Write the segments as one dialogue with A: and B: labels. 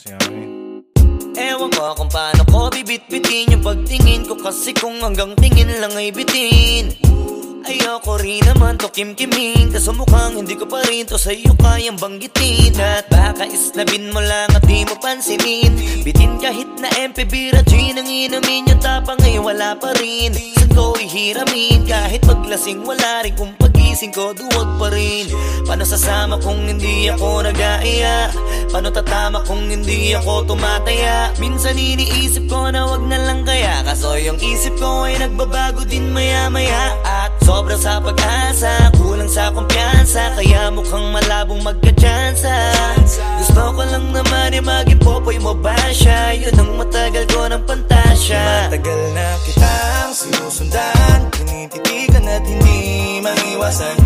A: kasi amin.
B: Ewan ko kung paano ko bibit-bitin yung pagtingin ko, kasi kung hanggang tingin lang ay bitin. Ayoko rin naman to kim-kiming, kaso mukhang hindi ko pa rin to sa'yo kayang banggitin. At baka islabin mo lang at di mo pansinin, bitin kahit na MP, bira, gin ang inumin. Yung tapang ay wala pa rin, saan ko ihiramin? Kahit paglasing wala rin, kung pagising ko duwag pa rin. Paano sasama kung hindi ako nag-aaya? Paano tatama kung hindi ako tumataya? Minsan iniisip ko na wag na lang kaya, kaso yung isip ko ay nagbabago din maya-maya. At sobra sa pag-asa, kulang sa kumpiyansa, kaya mukhang malabong magka-tsansa. Gusto ko lang naman ay mag-ipopoy mo ba siya? Yun ang matagal ko ng pantasya.
C: Matagal na kitang sinusundan, tinititigan at hindi maiwasan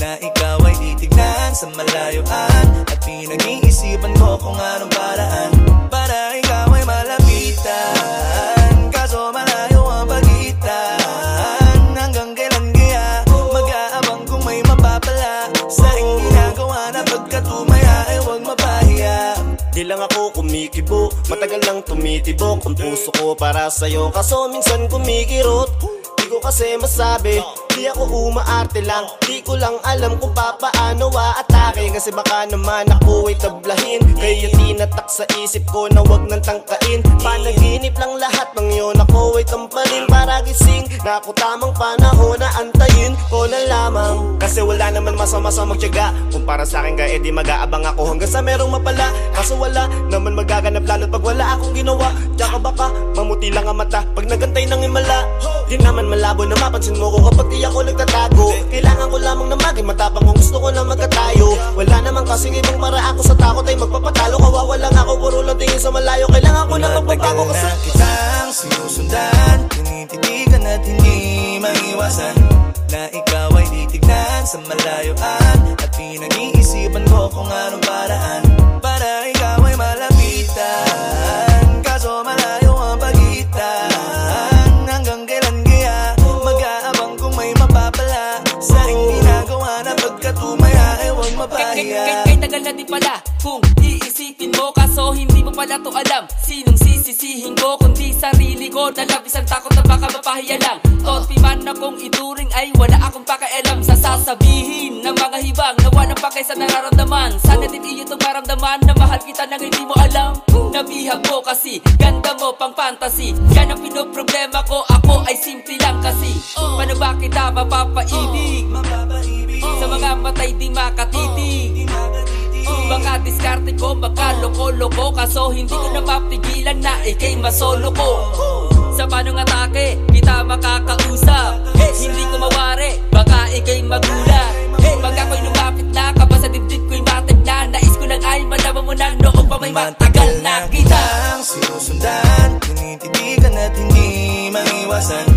C: na ikaw ay titignan sa malayuan. At pinag-iisipan ko kung anong paraan para ikaw ay malapitan, kaso malayo ang pagitan. Hanggang kailan kaya mag-aabang kung may mapapala sa iyong ginagawa na pagkatumaya ay huwag mapahiya.
D: Di lang ako kumikibo, matagal lang tumitibok ang puso ko para sa'yo, kaso minsan kumikirot. Di ko kasi masabi, di ako umaarte lang, di ko lang alam kung papaano aatake. Kasi baka naman ako ay tablahin, kaya tinatak sa isip ko na wag nang tangkain. Panaginip lang lahat ng yun, ako ay tampalin para gising na ako tamang panahon na antayin ko na lamang. Kasi wala naman masama sa magtiyaga, kung para sa akin kaya edi mag-aabang ako hanggang sa merong mapala. Kaso wala naman magaganap lalo't pag wala akong ginawa. Tsaka baka mamuti lang ang mata pag nagantay ng himala. Di naman malabo na mapansin mo ko kapag di ako nagtatago. Kailangan ko lamang na maging matapang kung gusto ko na magkatayo. Wala naman kasing ibang paraan ko sa takot ay magpapatalo. Kawawa lang ako, puro lang tingin sa malayo. Kailangan ko na magbabago kasi
C: na kitang sinusundan, tinititigan at hindi maiwasan na ikaw ay titignan sa malayuan. At pinag-iisipan ko kung anong paraan para ikaw ay malapitan, kaso malayo ang pagitan. Hanggang kailan kaya mag-aabang kung may mapapala sa iyong ginagawa na pagkatumaya ay huwag mapahiya.
E: Kay tagal na din pala kung iisipin mo, kaso hindi mo pala to alam. Sinong sisisihin ko kundi sarili ko, na labis ang takot na baka mapahiya lang. Topi man akong ituring ay wala akong pakialam sa sasabihin ng mga hibang na walang pakay sa nararamdaman. Sana din iyo itong maramdaman na mahal kita nang hindi mo alam. Nabihag mo kasi, ganda mo pang fantasy, yan ang pinoproblema ko, ako ay simple lang kasi. Paano ba kita mapapaibig sa mga matay di makatitig? Baka diskarte ko, baka loko-loko, kaso hindi ko na mapigilan na ikay masolo ko. Sa panong atake, kita makakausap, hindi ko mawari, baka ikay magulat. Pag ako'y lumapit na, kaba sa dibdib ko'y matig na, nais ko lang ay malaman mo na noong pa may matagal na kita.
C: Sinusundan, tinititigan at hindi maiwasan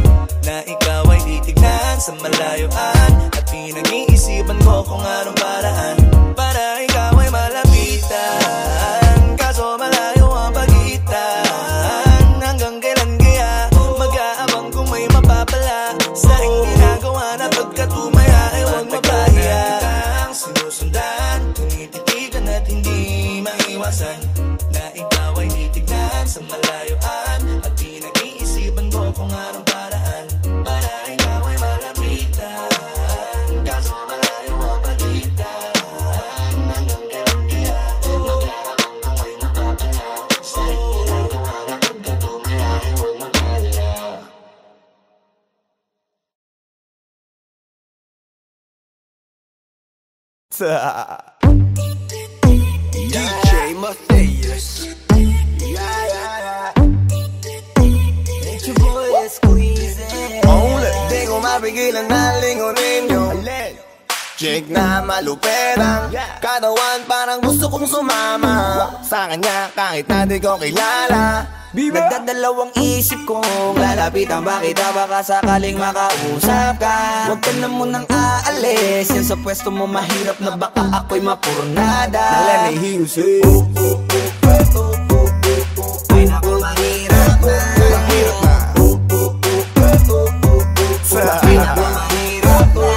C: na ikaw ay titignan sa malayuan. At pinag-iisipan ko kung anong paraan para ikaw ay malapitan, kaso malayo ang pagitan. Hanggang kailan kaya mag-aabang kung may mapapala sa iyong ginagawa na pagkatumaya ay huwag mapahiya. Sinusundan, tinititigan at hindi maiwasan na ikaw ay titignan sa malayuan. At pinag-iisipan ko kung anong paraan para ikaw ay malapitan, kaso malayo ang pagitan. Hanggang kailan kaya mag-aabang kung may mapapala sa iyong ginagawa na pagkatumaya ay huwag mapahiya.
D: DJ Matthias.
C: It's your boy, Squeezy.
D: Di ko mapigilan na lingunin yung chick na maluperang katawan, parang gusto kong sumama sa kanya kahit na di ko kilala.
C: Nagdadalawang isip kong lalapitan ba kita, baka sakaling makausap ka. Huwag ka na munang aalis, yan sa pwesto mo mahirap na baka ako'y mapurnada.
D: Nalanihiusin
C: ay naku, mahirap na.
D: mahirap na
C: Ay naku, mahirap na.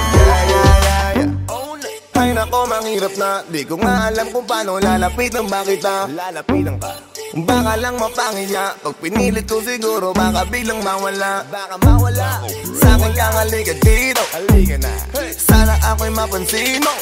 D: Ay nako, mahirap na.
C: kita. Di ko nga alam kung paano lalapitan ba kita.
D: Lalapitan ka,
C: Baka lang mapangiya. Pag pinilit ko siguro baka biglang mawala.
D: baka mawala.
C: Sa akin kang halika dito,
D: Halika na.
C: sana ako'y mapansin mo.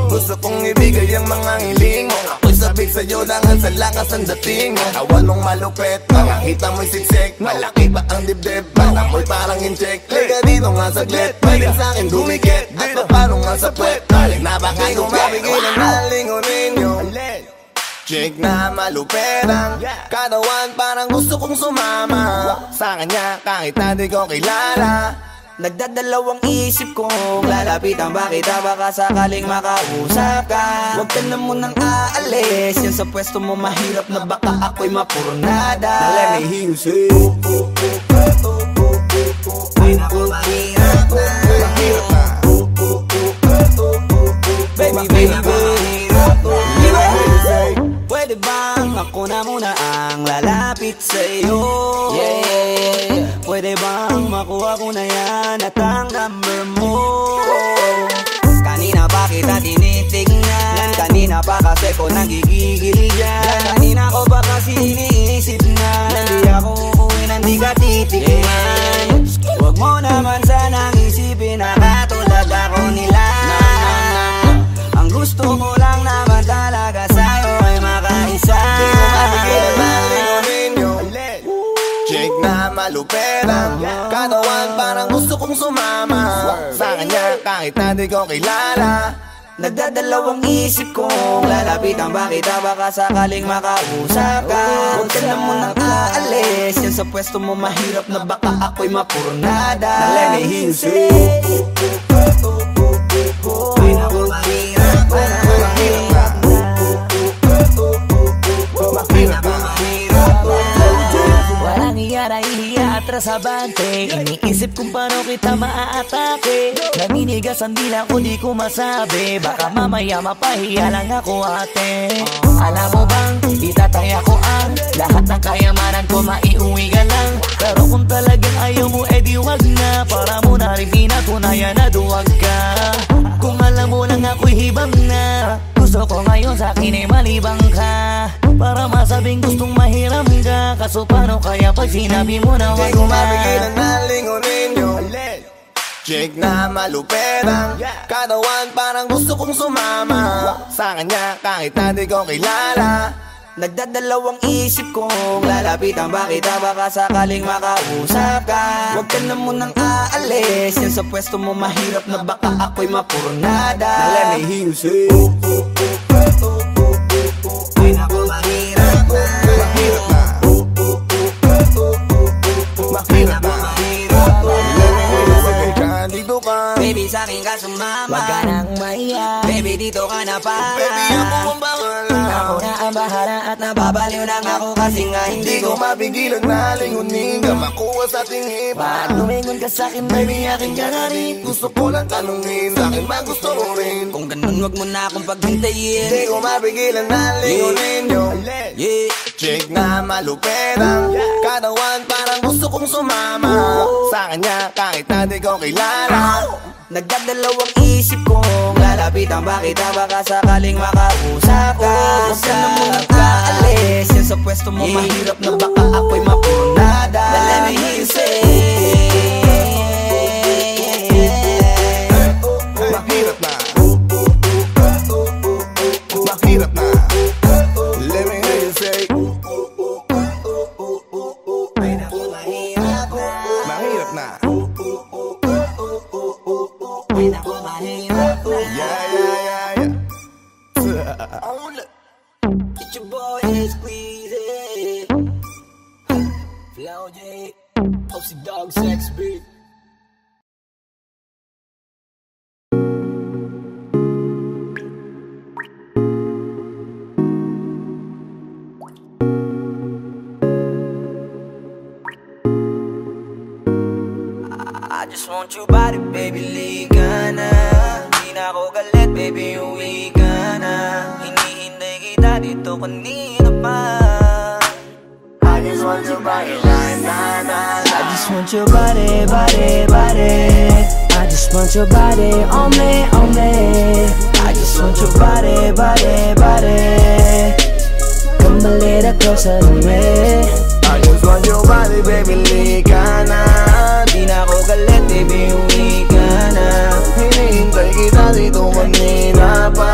C: Gusto kong ibigay ang mga hiling mo. Ako'y sabik sa'yo langan sa lakas ang dating mo. Awan mong malupit, makakita mo'y siksik. Malaki pa ang dibdib, mata mo'y parang incheck. Liga dito nga saglit, pwede sa'kin dumikit. At paano nga sa puwet, balik na baka tumapigilan na lingunin nyo. Chick na maluperang katawan, parang gusto kong sumama sa kanya kahit na di ko kilala.
A: Nagdadalawang isip kong lalapitan ba kita, baka sakaling makausap ka. Huwag ka na munang aalis, yan sa pwesto mo mahirap na baka ako'y mapurnada.
C: Now let me hear you say
A: Ay naku, mahirap na. Baby, mahirap na. Pwede bang ako na muna ang lalapit sa'yo? Yeah. Pwede bang makuha ko na yan at ang number mo? Kanina pa kita tinitignan, kanina pa kasi ko nagigigil dyan. Kanina ko pa kasi iniisip na hindi ako uuwi nang di ka titignan. Huwag mo naman sanang isipin na katulad ako nila. Ang gusto ko lang naman talaga sa'yo ay makaisa.
C: Di ko mapigilan na lingunin nyo. Chick na maluperang katawan, parang gusto kong sumama sa kanya kahit na di ko kilala.
A: Nagdadalawang isip kong lalapitan ba kita, baka sakaling makausap ka. Huwag ka na munang aalis, yan sa pwesto mo mahirap na baka ako'y mapurnada. Now let me hear you say ay naku, mahirap na. Mahirap na.
B: Walang iya na ihiya atras abante. Iniisip kung paano kita maaatake. Naninigas ang dila ko, di ko masabi. Baka mamaya mapahiya lang ako ate. Alam mo bang itatay ako ang lahat ng kayamanan ko, maiuwi ka lang. Pero kung talagang ayaw mo, edi wag na. Para mo na rin pinatunayan na duwag ka. Kung alam mo lang ako'y hibang na. Gusto ko ngayon sa'kin ay malibang ka. Para masabing gustong mahiram ka. Kaso paano kaya pag sinabi mo na wag
C: Di ko
B: na?
C: mapigilan na lingunin nyo. Chick na maluperang katawan, parang gusto kong sumama sa kanya kahit na di ko kilala.
A: Nagdadalawang isip kong lalapitan ba kita, baka sakaling makausap ka. Huwag ka na munang aalis, yan sa pwesto mo mahirap na baka ako'y mapurnada.
C: Now let me hear you say
A: ay naku, mahirap na.
C: mahirap na. Mahirap na. Let me hear you say dito ka.
A: Baby, sa'kin ka sumama.
B: Wag ka nang maiya.
A: Baby, dito ka na para.
C: Baby, ako ang bahala.
A: Ako na ang bahala at nababaliw lang ako kasi nga
C: Hindi
A: hindi
C: ko
A: ko
C: mapigilan na lingunin ka, makuha sa ating iba.
B: Ba't lumingon ka sa'kin, baby, akin ka na rin.
C: Gusto ko lang tanungin, sa'kin ba gusto mo rin?
A: Kung ganun, wag mo na akong paghintayin.
C: Hindi ko mapigilan na lingunin nyo.
A: Yeah.
C: Chick na maluperang katawan, parang gusto kong sumama sa kanya kahit na di ko kilala.
A: Nagdadalawang isip kong lalapitan ba kita, baka sakaling makausap ka. Huwag ka na munang aalis, yan sa pwesto mo mahirap na baka ako'y mapurnada. Now let me hear you say
C: Mahirap na. Mahirap na. Let me hear you say mahirap na. Yeah, yeah, yeah, yeah.
A: Get your boy squeezy. Flow J, Oxy Dog Sex Beat. I just want your body, baby, liga na. Di na ako galit, baby, uwi ka na. Hinihintay kita dito kanina pa.
C: I just want your body right now.
A: I just want your body, body, body. I just want your body on me, on me. I just want your body, body, body. Come a little closer to me.
C: I just want your body, baby, lika na.
A: Di na ako galit, baby, uwi ka na.
C: Hinihintay kita dito kanina pa.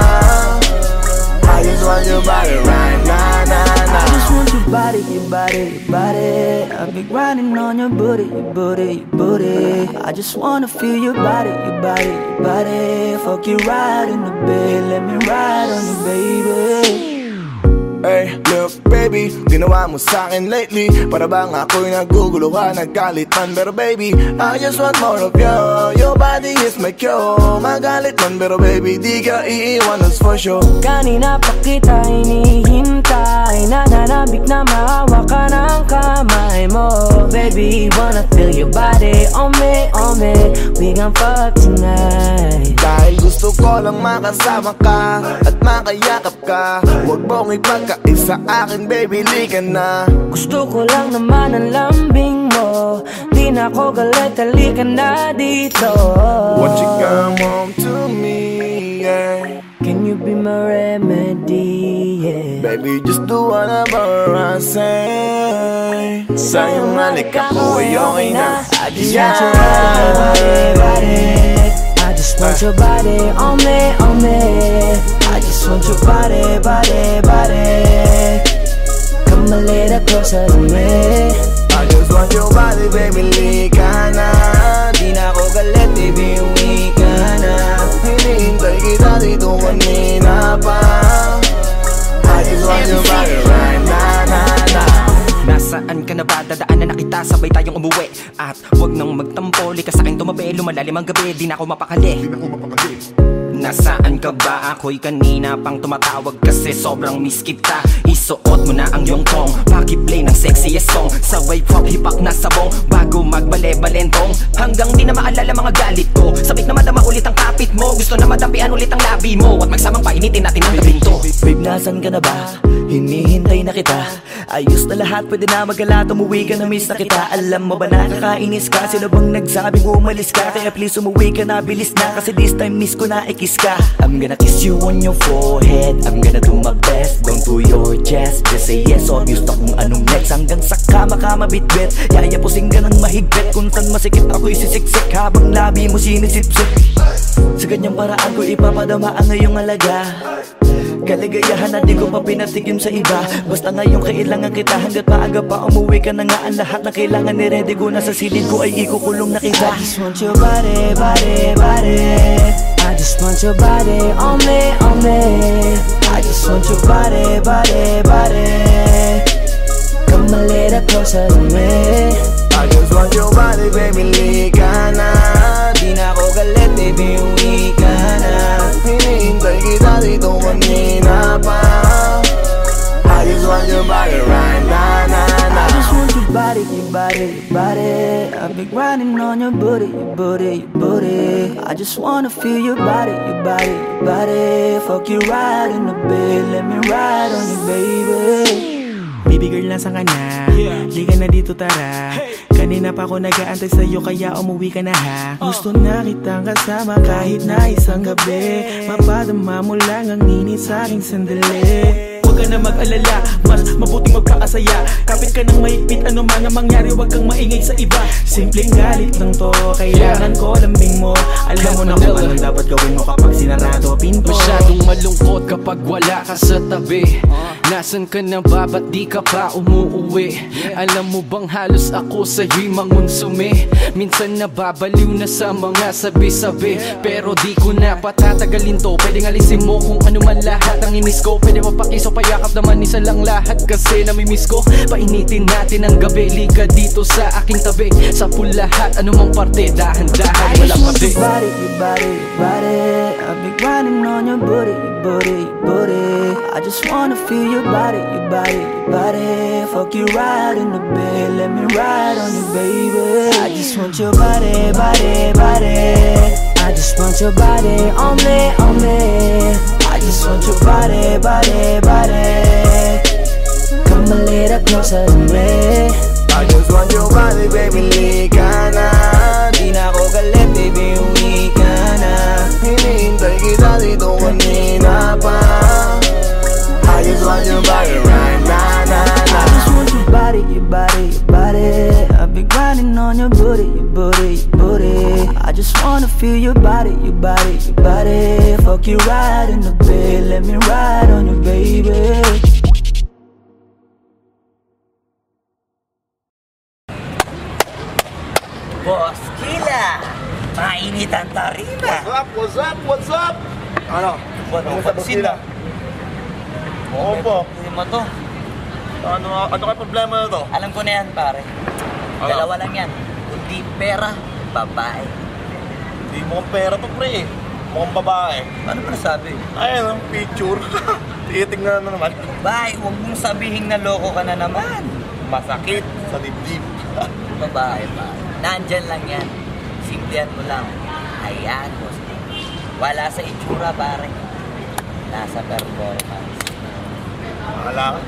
C: I just want your body right now, nah.
A: I just want your body, your body, your body. I've been grinding on your booty, your booty, your booty. I just wanna feel your body, your body, your body. Fuck you right in the bed, let me ride on you, baby.
C: Hey, look baby, ginawa mo sa'kin lately. Para bang ako'y nagugulo ka, naggalit man. Pero baby, I just want more of you. Your body is my cure. Magalit man pero baby, di ka iiwan, that's for sure.
A: Kanina pa kita hinihintay, nananabik na maawa ka ng kamay mo. Baby, wanna feel your body on me, on me. We gon' fuck tonight.
C: Dahil gusto ko lang makasama ka at makayakap ka. Huwag mong ipagkaisa akin, baby, lika na.
A: Gusto ko lang naman ang lambing mo. Di na ako galit, halika na dito.
C: Won't you come home to me, yeah.
A: Can you be my remedy, yeah.
C: Baby, just do whatever I say. Sa'yong halika ko ay okay na.
A: I just want your body, body. I just want your body on me, on me. I just want your body, body, body. Come a little closer to me.
C: I just want your body, baby, lika na.
A: Di na ako galit, baby, uwi ka na.
C: Hinihintay kita dito kanina pa. I just want your body right now, nah.
F: Nasaan ka na ba? Dadaanan na kita, sabay tayong umuwi. At huwag nang magtampo, lika sa'kin tumabi. Lumalalim ang gabi, di na ako mapakali. Nasaan ka ba? Ako'y kanina pang tumatawag kasi sobrang miss kita. Isuot mo na ang iyong tong, pakiplay ng sexiest song. Sabay pop hipak na sabong, bago magbale-balentong. Hanggang di na maalala mga galit ko. Sabik na madama ulit ang kapit mo. Gusto na madampian ulit ang labi mo. At magsamang painitin natin ang gabing to.
A: Babe, nasan ka na ba? Hinihintay na kita. Ayos na lahat, pwede na magala. Umuwi ka na, miss na kita. Alam mo ba nakakainis ka? Sino bang nagsabing umalis ka? Kaya please umuwi ka na, bilis na. Kasi this time miss ko na ikis ka. I'm gonna kiss you on your forehead. I'm gonna do my best, down to your chest. Just say yes, obvious na kung anong next. Hanggang sa kama ka mabitbit, yayapusing ka ng mahigpit. Kung saan masikip ako'y sisiksik, habang labi mo sinisipsip. Sa ganyang paraan ko ipapadama ang ngayong alaga. Kaligayahan na di ko pa pinatikim sa iba. Basta ngayon kailangan kita, hanggat maaga pa umuwi ka na nga. Ang lahat na kailangan ni-ready ko, nasa silid ko ay ikukulong na kita. I just want your body, body, body. I just want your body on me, on me. I just want your body, body, body. Come a little closer to me.
C: I just want your body, baby, lika na.
A: Di na ako galit, baby, uwi ka na.
C: Hinihintay kita dito kanina pa. I just want your body right now, nah.
A: I just want your body, your body, your body. I've been grinding on your booty, your booty, your booty. I just wanna feel your body, your body, your body. Fuck you right in the bed, let me ride on you, baby.
G: Baby girl, nasa ka na? Liga na dito, tara. Kanina pa ako nag-aantay sa'yo, kaya umuwi ka na ha. Gusto na kitang kasama kahit na isang gabi. Mapadama mo lang ang init sa'king sandali. Huwag ka na mag-alala, mas mabuting magpakasaya. Kapit ka ng mahigpit, ano man ang mangyari, huwag kang maingay sa iba. Simpleng galit lang to, kailangan ko lambing mo. Alam mo na kung anong dapat gawin mo kapag sinarado pinto.
H: Masyadong malungkot kapag wala ka sa tabi. Nasaan ka na ba? Ba't di ka pa umuuwi? Alam mo bang halos ako sa'yo'y mangonsume? Minsan nababaliw na sa mga sabi-sabi, pero di ko na patatagalin to. Pwedeng alisin mo kung ano man lahat ang inis ko. Pwede mapakiso, payakap naman isa lang lahat kasi namimiss ko. Painitin natin ang gabi, liga dito sa aking tabi. Sa lahat, anumang parte, dahan-dahan, walang pati.
A: Your body, your body, your body. I've been grinding on your booty, your booty, your booty. I just wanna feel your body, your body, your body. Fuck you right in the bed, let me ride on you, baby. I just want your body, body, body. I just want your body on me, on me. I just want your body, body, body. Come a little closer to me.
C: I just want your body, baby, lika na.
A: Di na ako galit, baby, your booty, your booty, your booty. I just wanna feel your body, your body, your body. Fuck you right in the bed, let me ride on you, baby.
B: Boss Kila, mainit ang tarima.
D: What's up? What's up? Ano?
B: Ano pansin na?
D: Oo po.
B: Hindi mo to.
D: Ano kayo problema na to?
B: Alam ko na yan, pare. Dalawa lang yan. Kundi pera, babae.
D: Hindi mo pera to, pre. Mukhang babae.
B: Ano ba nasabi?
D: Ayun, picture. Titingnan na naman.
B: Babae, huwag mong sabihin na loko ka na naman.
D: Masakit sa dibdib.
B: Babae pa. Nandyan lang yan. Simplihan mo lang. Ayan, boss. Wala sa itsura, pare. Nasa performance.
D: Akala ka?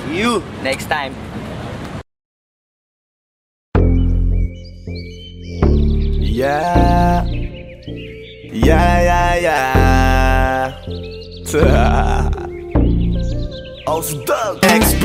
D: See you
B: next time.
C: Yeah. Osdog XP.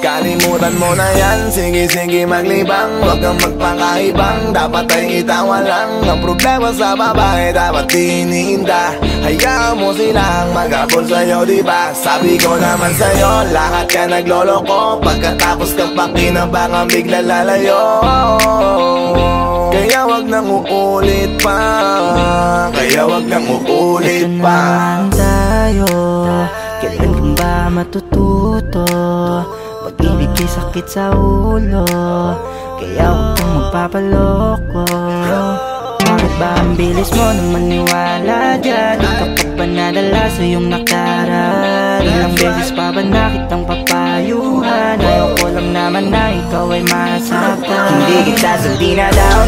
C: Kalimutan mo na yan, sige maglibang. Huwag kang magpakaibang, dapat ay itawa lang. Ang problema sa babae, dapat tinihinda. Hayaan mo silang maghabol sa'yo, diba? Sabi ko naman sa'yo, lahat ka nagloloko. Pagkatapos kang pakinabangan, bigla lalayo. Kaya wag nang uulit pa, kaya wag nang uulit pa.
A: Tayo, kailan kang ba matututo? Pag-ibig ay sakit sa ulo, kaya huwag kang magpapaloko. Bakit ba ang bilis mo na maniwala dyan? Di ka pa ba nadala sa iyong nakaraan? Ilang beses pa ba na kitang papayuhan? Ayaw ko lang naman na ikaw ay masaktan. Hindi kita sabi na down.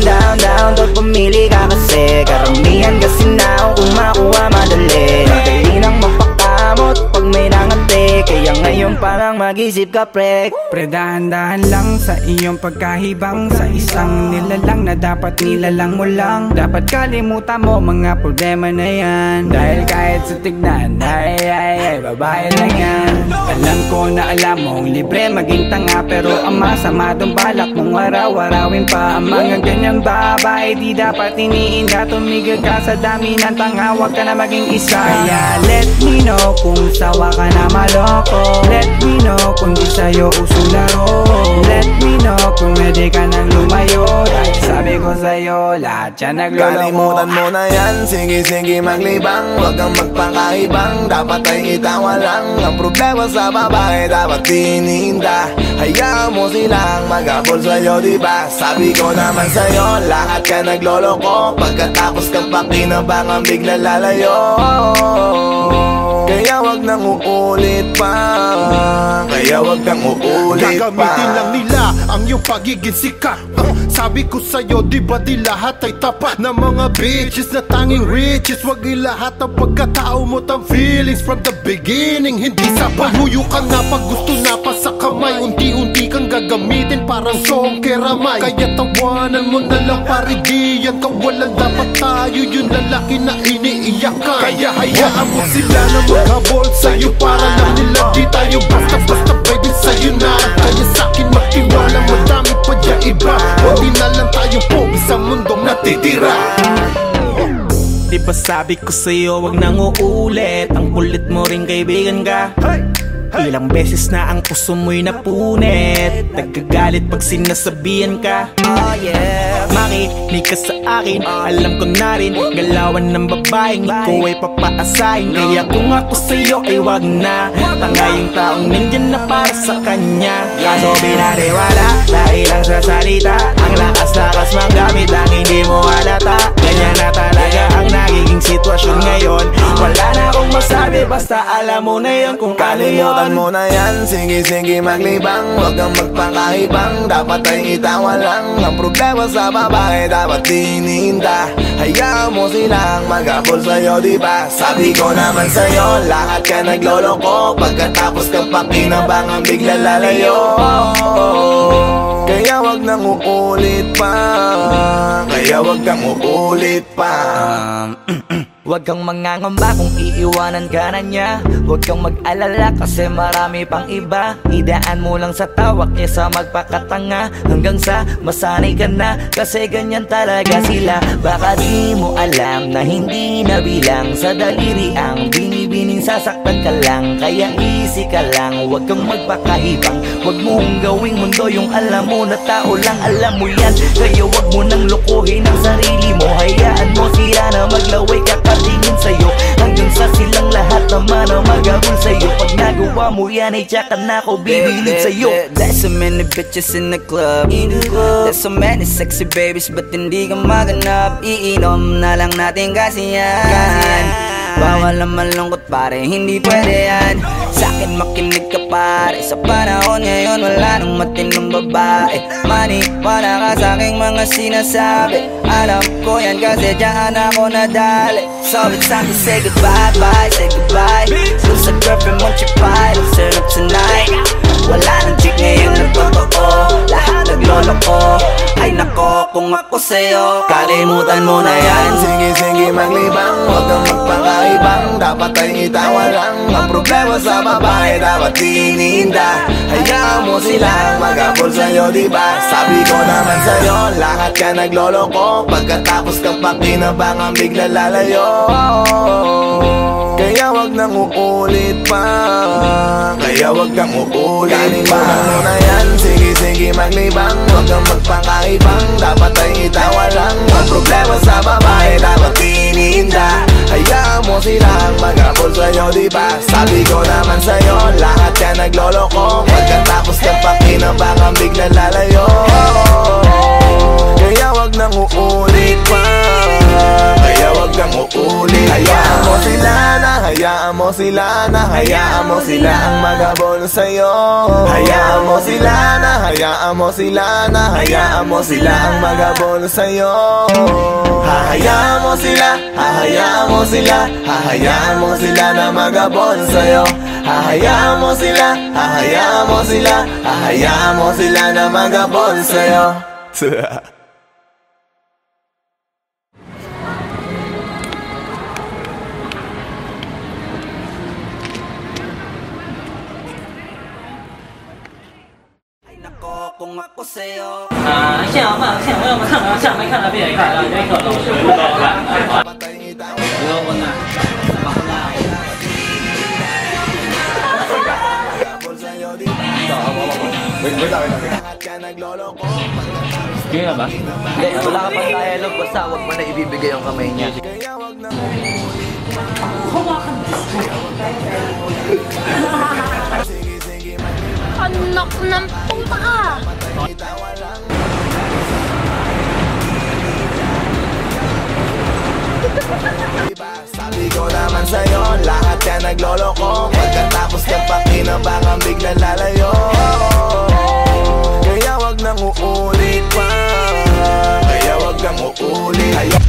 A: Pag pumili ka kasi, karamihan kasi na kung makuha madali. Madali nang mapakamot pag may nangante, kaya ngayon parang mag-isip ka, pre.
G: Pre, dahan-dahan lang sa iyong pagkahibang. Sa isang nilalang na dapat nilalang mo lang. Dapat kalimutan mo mga problema na yan. Dahil kahit sa tignan, ay, babae lang yan. Alam ko na alam mong libre maging tanga, pero ang masama dong balak mong araw-arawin pa. Ang mga ganyang babae di dapat iniinda. Tumigil ka sa dami ng tanga, wag ka na maging isa. Kaya let me know kung sawa ka na maloko. Let me know kung di sa'yo uso laro. Let me know kung pwede ka nang lumayo. Dahil sabi ko sa'yo, lahat yan nagloloko.
C: Kalimutan mo na yan, sige maglibang. Huwag kang magpakaibang, dapat ay itawa lang. Ang problema sa babae, dapat tinihinda. Hayaan mo silang maghabol sa'yo, diba? Sabi ko naman sa'yo, lahat ka nagloloko. Pagkatapos kang pakinabangan, bigla lalayo. Kaya wag nang uulit pa, kaya wag nang uulit pa.
I: Gagamitin lang nila ang iyong pagiging sikat. Sabi ko sa'yo, di ba di lahat ay tapat na mga bitches na tanging riches. Wag ilahat ang pagkatao mo tang feelings from the beginning. Hindi sapat, huyo ka na pag gusto na pa sa kamay. Unti-unti kang gagamitin parang song keramay. Kaya tawanan mo na lang paridiyan. Kawalan dapat tayo yung lalaki na iniiyakan. Kaya hayaan mo sila na maghabol sa'yo, para lang nila di tayo basta-basta baby sa'yo na. Kaya sa'kin magtiwala, madami pa dyan iba. Hindi na lang tayo pogi sa mundong natitira.
G: Di ba sabi ko sa'yo, wag nang uulit. Ang kulit mo rin kaibigan ka. Ilang beses na ang puso mo'y napunit. Nagkagalit pag sinasabihan ka.
B: Oh yeah.
G: Makinig ka sa akin, alam ko na rin galawan ng babaeng ikaw ay papaasahin. Kaya kung ako sa'yo ay wag na. Tanga yung taong nandyan na para sa kanya. Kaso binariwala dahil lang sa salita. Ang lakas-lakas mang gamit ang hindi mo halata. Ganyan na talaga ang nagiging sitwasyon ngayon. Wala na akong masabi, basta alam mo na yun kung ano yun.
C: Kalimutan mo na yan, sige maglibang. Huwag kang magpakaibang, dapat ay itawa lang. Ang problema sa babae, dapat tinihinda. Hayaan mo silang maghabol sa'yo, diba? Sabi ko naman sa'yo, lahat ka nagloloko. Pagkatapos kang pakinabangan, bigla lalayo. Kaya wag nang uulit pa, kaya wag kang uulit pa.
B: Huwag kang mangangamba kung iiwanan ka na niya. Huwag kang mag-alala kasi marami pang iba. Idaan mo lang sa tawag kesa magpakatanga, hanggang sa masanay ka na, kasi ganyan talaga sila. Baka di mo alam na hindi nabilang sa daliri ang binibining sasaktan ka lang. Kaya easy ka lang, huwag kang magpakaibang. Huwag mong gawing mundo yung alam mo na tao lang alam mo yan. Kaya huwag mo nang lokohin ang sarili mo. Hayaan mo sila na maglaway kakatingin sa'yo, hanggang sa silang lahat naman ang magabol sa'yo. Pag nagawa mo yan ay tsaka na ako bibilid sa'yo.
A: There's so many bitches in the club. There's so many sexy babies, but hindi ka maganap. Iinom na lang natin kasi yan. Bawal na malungkot pare, hindi pwede yan. Sa'kin makinig ka pare, sa panahon ngayon wala nang matinong babae. Maniwala ka sa'king mga sinasabi, alam ko yan kasi dyan ako nadali. So it's time to say goodbye, bye, say goodbye. Dun sa girlfriend mo chipay, let's turn up tonight. Wala nang chick ngayon na totoo, lahat naglolo ko. Ay nako, kung ako sa'yo, kalimutan mo na yan.
C: Sige, sige maglibang, huwag kang magpakaibang. Dapat ay itawa lang, ang problema sa babae dapat tininda. Hayaan mo silang mag-abol sa'yo, diba? Sabi ko naman sa'yo, lahat ka naglolo ko. Pagkatapos kang pakinabangang bigla lalayo. Kaya wag nang uulit pa, kaya wag kang uulit pa. Mo na yan, sige sige maglibang, huwag kang magpakaibang. Dapat ay itawa lang, ang problema sa babae dapat tininda. Hayaan mo silang mag-abol sa'yo, diba? Sabi ko naman sa'yo, lahat ka naglolo ko. Pagkatapos kang pakinabangang bigla lalayo. Kaya wag nang uulit pa, kaya wag kang uulit. Hayaan mo sila na, hayaan mo sila na, hayaan mo sila ang mag-abol sa'yo. Hayaan mo sila na, hayaan mo sila na, hayaan mo sila ang mag-abol sa'yo. Hahayaan mo sila, hahayaan mo sila, hahayaan mo sila na mag-abol sa'yo. Hahayaan mo sila, hahayaan mo sila, hahayaan mo sila na mag-abol sa'yo.
A: Kung ako sa'yo,
J: 现在换，现在我们看了，下面看了别人看了，这个老师不搞了，不要问了。Sige na ba?
B: Hindi, wala ka pang dialogue, basta huwag mo na ibibigay yung kamay niya.
K: Anak ng puta ka!
C: Sabi ko naman sa'yo, lahat ka naglolo ko. Pagkatapos kang pakinabangang bigla lalayo. Kaya wag nang uulit pa, kaya wag kang uulit.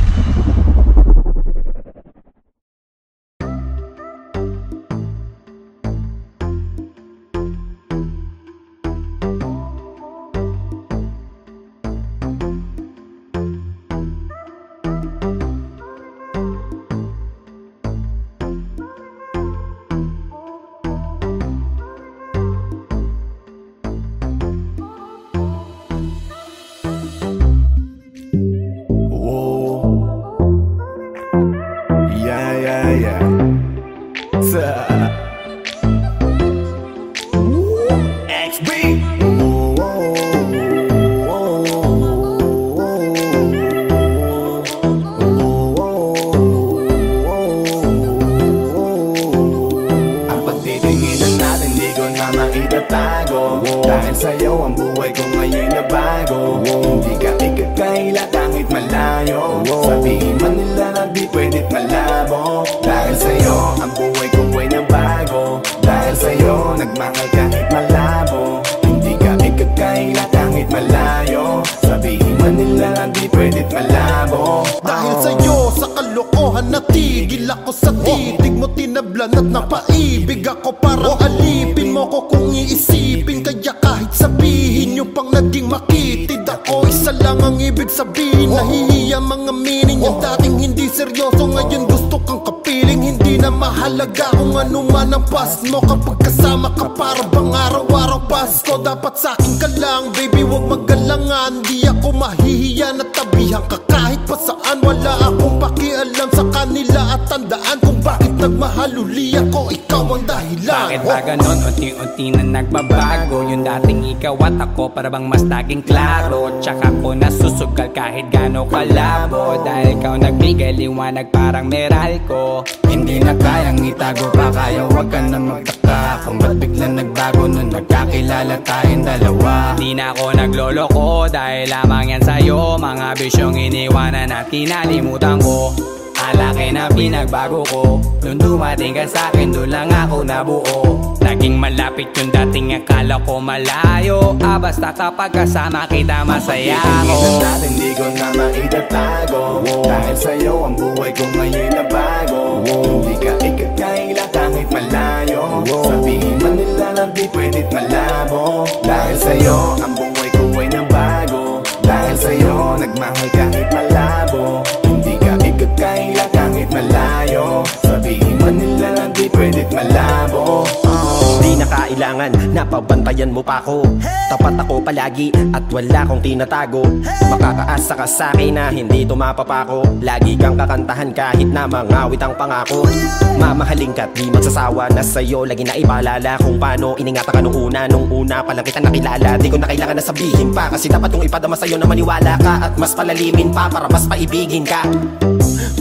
C: Dahil sa'yo ang buhay ko ngayon na bago. Hindi ka ikakaila kahit malayo. Sabihin man nila na di pwedit malabo. Dahil sa'yo ang buhay ko ay nabago. Dahil sa'yo nagmahal kahit malabo. Hindi ka ikakaila kahit malayo. Sabihin man nila na di pwedit malabo.
I: Dahil sa'yo sa kalokohan natigil ako sa titig mo. Tinablan at napaibig ako. Parang alipin mo ko kung iisipin. Kaya kahit sabihin nyo pang naging lang ang ibig sabihin. Nahihiya mga meaning. Yung dating hindi seryoso, ngayon gusto kang kapiling. Hindi na mahalaga kung ano man ang past mo. Kapag kasama ka para bang araw-araw Pasko. Dapat sa'kin ka lang, baby, wag magalangan. Di ako mahihiya na tabihan ka kahit pa saan. Wala akong pakialam sa kanila. At tandaan kung bakit nagmahal uli ako, ikaw ang dahilan.
L: Bakit ba ganon? Unti-unti na nagbabago. Yung dating ikaw at ako para bang mas naging klaro. Tsaka ko nasusugal kahit gano'ng kalabo. Dahil ikaw nagbigay liwanag parang meral ko. Hindi na kayang itago pa, kaya wag ka na magtaka kung ba't bigla nagbago nung nagkakilala tayong dalawa. Di na ako nagloloko dahil lamang yan sa'yo. Mga bisyong iniwanan at kinalimutan ko. Alaki na pinagbago ko. Nung dumating ka sa'kin, doon lang ako nabuo. Naging malapit yung dating akala ko malayo. Basta kapag kasama kita masaya ako.
C: Hindi ko na maitatago. Dahil sa'yo ang buhay ko ngayon na bago. Hindi ka ikakaila kahit malayo. Sabihin man nila lang di pwedit malabo. Dahil sa'yo ang buhay ko ay nabago. Dahil sa'yo nagmahal kahit malabo. Hindi ka ikakaila kahit malayo. Sabihin man nila lang di pwedit malabo.
F: Di na kailangan na pabantayan mo pa ako. Tapat ako palagi at wala kong tinatago. Makakaasa ka sa'kin na hindi tumapapako. Lagi kang kakantahan kahit na mangawit ang pangako. Mamahalin ka't di magsasawa na sa'yo lagi na ipaalala kung paano iningatan ka nung una pa lang kita nakilala. Di ko na kailangan na sabihin pa, kasi dapat kong ipadama sa'yo na maniwala ka. At mas palalimin pa para mas paibigin ka.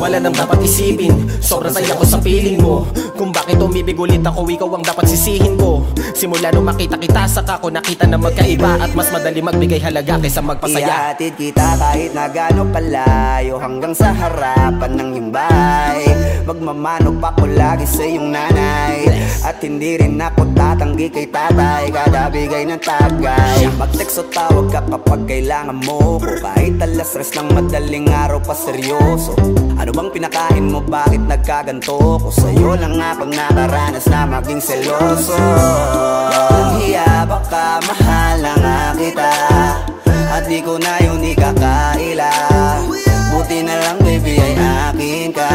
F: Wala nang dapat isipin, sobrang saya ko sa feeling mo. Kung bakit umibig ulit ako, ikaw ang dapat sisihin ko. Simula nung makita kita, saka ko nakita na magkaiba. At mas madali magbigay halaga kaysa magpasaya.
A: Ihatid kita kahit na gano'ng kalayo, hanggang sa harapan ng iyong bahay. Magmamano pa ko lagi sa iyong nanay. At hindi rin ako tatanggi kay tatay, kada bigay ng tagay. Mag-text o tawag ka pa pag kailangan mo ko. Kahit alas stress ng madaling araw pa seryoso. Ano bang pinakain mo, bakit nagkaganto ko? Sa'yo lang ako nakaranas na maging seloso. Ang hiya baka mahal na nga kita, at di ko na yun ikakaila. Buti na lang baby ay akin ka,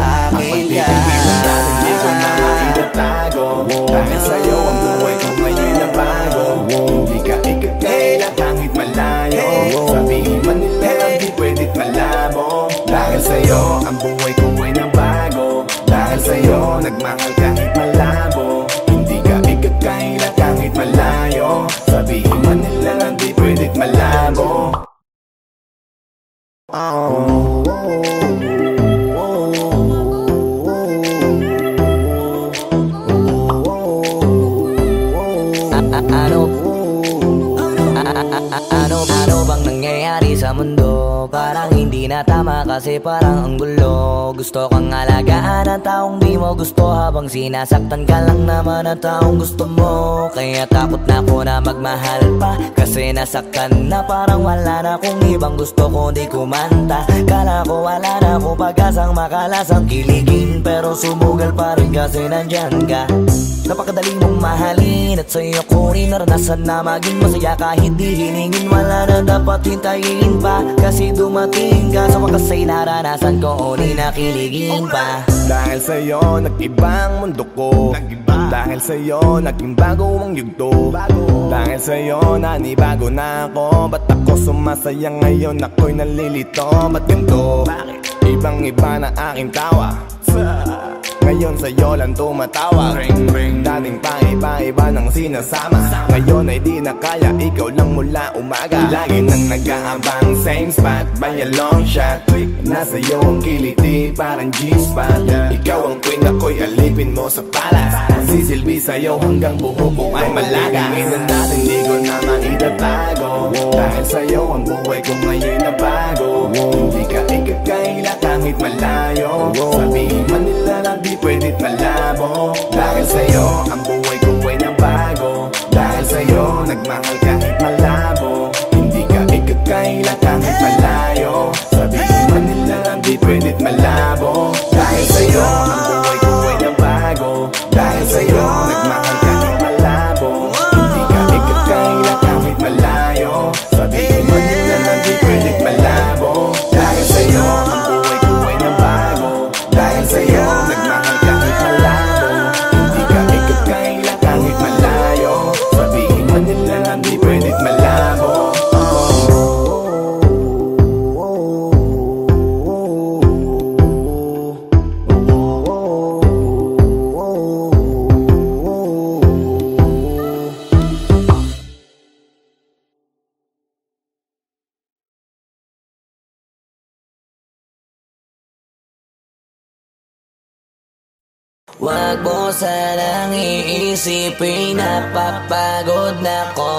A: akin ka.
C: Hindi ko na maitatago. Dahil sa'yo ang buhay ko ngayon na bago. Hindi ka ikakaila kahit malayo. Sabihin man nila lang di pwedit malabo. Dahil sa'yo ang buhay ko ay nabago. Dahil sa'yo nagmahal kahit malabo. Hindi ka ikakaila kahit malayo. Sabihin man nila lang di pwedit malabo.
B: Ano bang nangyayari sa mundo? Parang hindi na tama kasi parang ang gulo. Gusto kang alagaan ang taong di mo gusto, habang sinasaktan ka lang naman ang taong gusto mo. Kaya takot na ako na magmahal pa, kasi nasaktan na parang wala na akong ibang gusto kundi kumanta. Kala ko wala na akong pag-asang makalasang kiligin, pero sumugal pa rin kasi nandyan ka. Napakadali mong mahalin at sa'yo ko rin naranasan na maging masaya kahit di hiningin. Wala na dapat hintayin pa, kasi dumating ka. Sa wakas ay naranasan ko, di nakiligin pa.
C: Dahil sa'yo nag-ibang mundo ko. Dahil sa'yo naging bago ang yugto. Dahil sa'yo nanibago na ako. Ba't ako sumasaya ngayon, ako'y nalilito? Ba't ganito? Ibang iba na aking tawa. Ngayon sa'yo lang tumatawa. Dating pa iba-iba ng sinasama. Ngayon ay di na kaya, ikaw lang mula umaga. Lagi nang nag-aabang, same spot by a long shot. Nasa iyo ang kiliti, parang G-spot. Ikaw ang queen, ako'y alipin mo sa palas. Sisilbi sa'yo hanggang buho ko ay malaga. Hingin natin di ko na maitatago. Dahil sa'yo ang buhay ko ngayon na bago. Hindi ka ikakaila kahit malayo. Sabihin man nila lang di pwedit malabo. Dahil sa'yo ang buhay ko ay nabago. Dahil sa'yo nagmahal kahit malabo. Hindi ka ikakaila kahit malayo. Sabihin man nila lang di pwedit malabo. Dahil sa'yo ang buhay ko ay nabago. Dahil sa'yo nagmahal kahit malabo. Hindi ka ikakaila kahit malayo. Sabihin man nila lang di pwedit
B: Wag mo sanang iisipin napapagod na ko.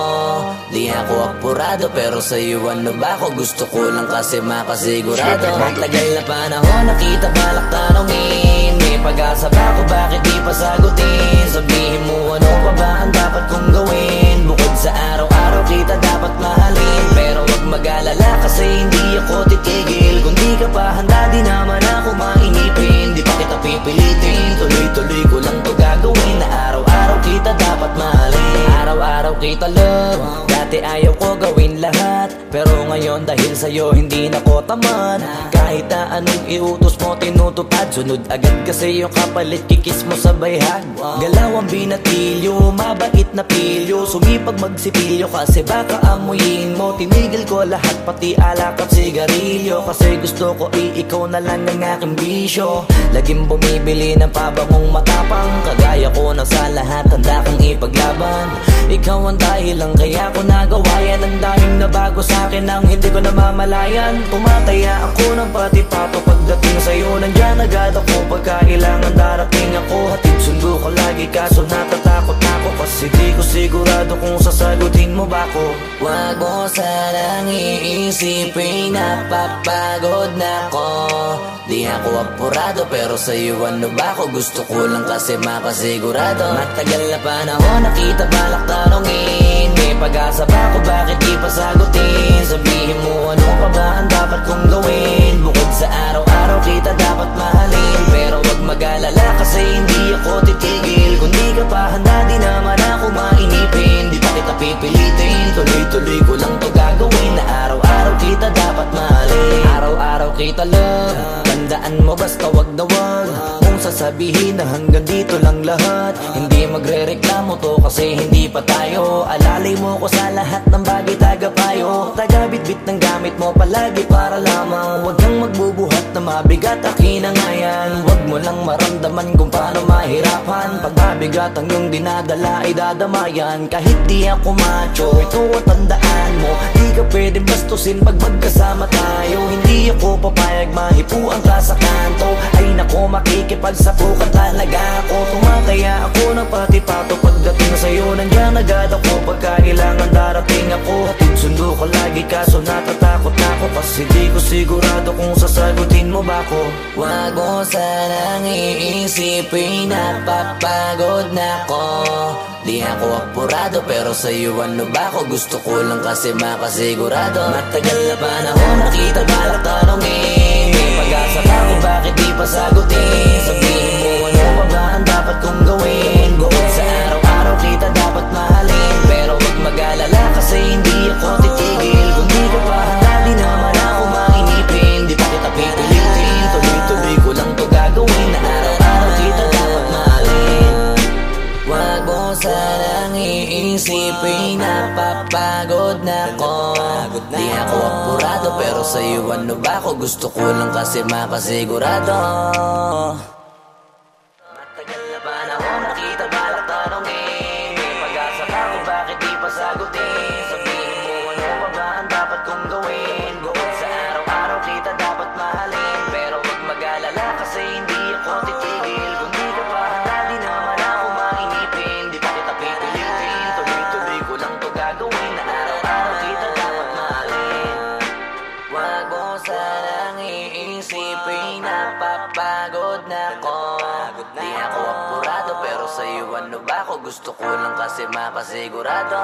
B: Di ako apurado pero sa'yo ano ba ako? Gusto ko lang kasi makasigurado. Matagal na panahon nakita balak tanongin. May pag-asa ba ako? Bakit di pa sagutin? Sabihin mo ano pa ba ang dapat kong gawin? Bukod sa araw-araw kita dapat mahalin. Pero wag mag-alala kasi hindi ako titigil. Kung di ka pa handa di naman ako mainipin. Di pa kita pipilitin, tuloy-tuloy ko lang to gagawin. Na araw-araw kita dapat mahalin. Araw-araw kita love. Dati ayaw ko gawin lahat, pero ngayon dahil sa'yo hindi na ko tamad. Kahit na anong iutos mo tinutupad, sunod agad kasi yung kapalit kikis mo sa bayhag. Galaw ang binatilyo, mabait na pilyo. Sumipag magsipilyo kasi baka amuyin mo. Tinigil ko lahat pati alak at sigarilyo, kasi gusto ko ikaw na lang ang aking bisyo. Laging bumibili ng pabangong matapang, kagaya ko na sa lahat handa kang ipaglaban. Ikaw ang dahilan kaya ko nagawa yan. Ang daming nabago sa'kin ang hindi ko namamalayan. Tumataya ako ng pati-pato pagdating sa'yo. Nandyan agad ako pagkailangan darating ako. Hatid sundo ko lagi kaso natatakot ako, kasi di ko sigurado kung sasagutin mo ba ko. Wag mo sanang iisipin napapagod na ko. Di ako apurado pero sa'yo ano ba ako? Gusto ko lang kasi makasigurado. Matagal na panahon nakita balak tanongin. May pag-asa ba ako? Bakit di pa sagutin? Sabihin mo ano pa ba ang dapat kong gawin? Bukod sa araw-araw kita dapat mahalin. Pero wag mag-alala kasi hindi ako titigil. Kung di ka pa handa di naman ako mainipin. Di pa kita pipilitin, tuloy-tuloy ko lang to gagawin. Na araw-araw kita dapat mahalin. Araw-araw kita love. Tandaan mo basta wag na wag kung sasabihin na hanggang dito lang lahat. Hindi magre-reklamo to kasi hindi pa tayo. Alalay mo ko sa lahat ng bagay tagapayo. Tagabit-bit ng gamit mo palagi para lamang. Huwag kang magbubuhat na mabigat akin ang ayan. Huwag mo lang maramdaman kung paano mahirapan. Pag mabigat ang iyong dinadala ay dadamayan. Kahit di ako macho, ito ang tandaan mo. Di ka pwedeng bastusin pag magkasama tayo. Hindi ako papayag mahipuan ka sa kanto. Ay nako makikipagsapukan talaga ako. Tumataya ako ng pati-pato pagdating sa'yo. Nandyan agad ako pagkailangan darating ako. Hatid sundo ko lagi kaso natatakot ako, kasi di ko sigurado kung sasagutin mo ba ko. Wag mo sanang iisipin napapagod na ko. Di ako apurado pero sa'yo ano ba ako? Gusto ko lang kasi makasigurado. Matagal na panahon nakita balak tanongin. May pag-asa ba ako? Bakit di pa sagutin? Sabihin mo ano pa ba ang dapat kong gawin? Bukod sa araw-araw kita dapat mahalin. Pero wag mag-alala kasi hindi ako titigil. Kung di ka pa handa di naman ako mainipin. Di pa kita pipilitin, tuloy-tuloy ko lang to gagawin. Na araw-araw kita dapat mahalin. Wag mo sanang iisipin napapagod na ko. Di ako apurado pero sa'yo ano ba ako? Gusto ko lang kasi makasigurado. Matagal na panahon nakita balak tanongin. May pag-asa ba ako? Bakit di pa sagutin? Sabihin mo ano pa ba ang dapat kong gawin? Bukod sa araw-araw kita dapat mahalin. Pero wag mag-alala kasi hindi ako titigil. Kung di ka pa handa di naman ako mainipin. Di pa kita pipilitin, tuloy-tuloy ko lang to gagawin. Na araw-araw kita dapat mahalin. Wag mo sanang iisipin napapagod na ko. Di ako apurado pero sa'yo ano ba ako? Gusto ko lang kasi makasigurado.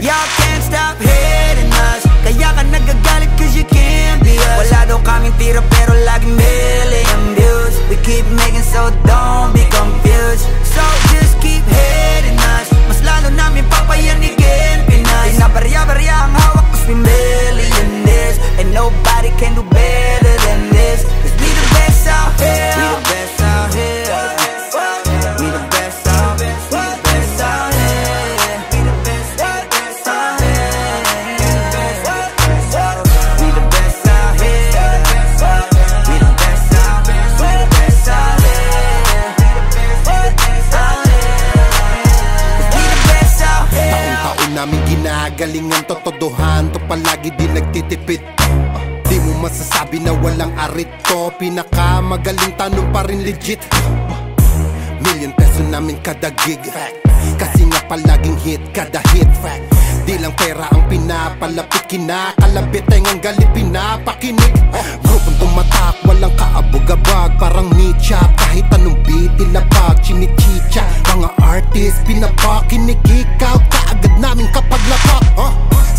A: Y'all can't stop hating us. Kaya ka nagagalit cause you can't be us. Wala daw kaming tira pero laging million views. We keep making so don't be confused. So just keep hating us. Mas lalo namin papayanigin Pinas. Pinabarya-barya ang hawak cause we millionaires. And nobody can do better than this. Cause we the best out here. We the best out here. We the best out here. We the best out here. We the best out here.
I: namin ginagalingan, totodohan to palagi di nagtitipid. Di mo masasabi na walang arit to, pinakamagaling tanong pa rin legit. ₱1,000,000 namin kada gig, kasi nga palaging hit kada hit. Di lang pera ang pinapalapit, kinakalabit ay ngang galit pinapakinig. Grupong tumatak, walang kaabog-abag, parang nicha, kahit anong beat ilapag, chinichicha. Mga artist, pinapakinig, ikaw kaagad namin kapag lapak.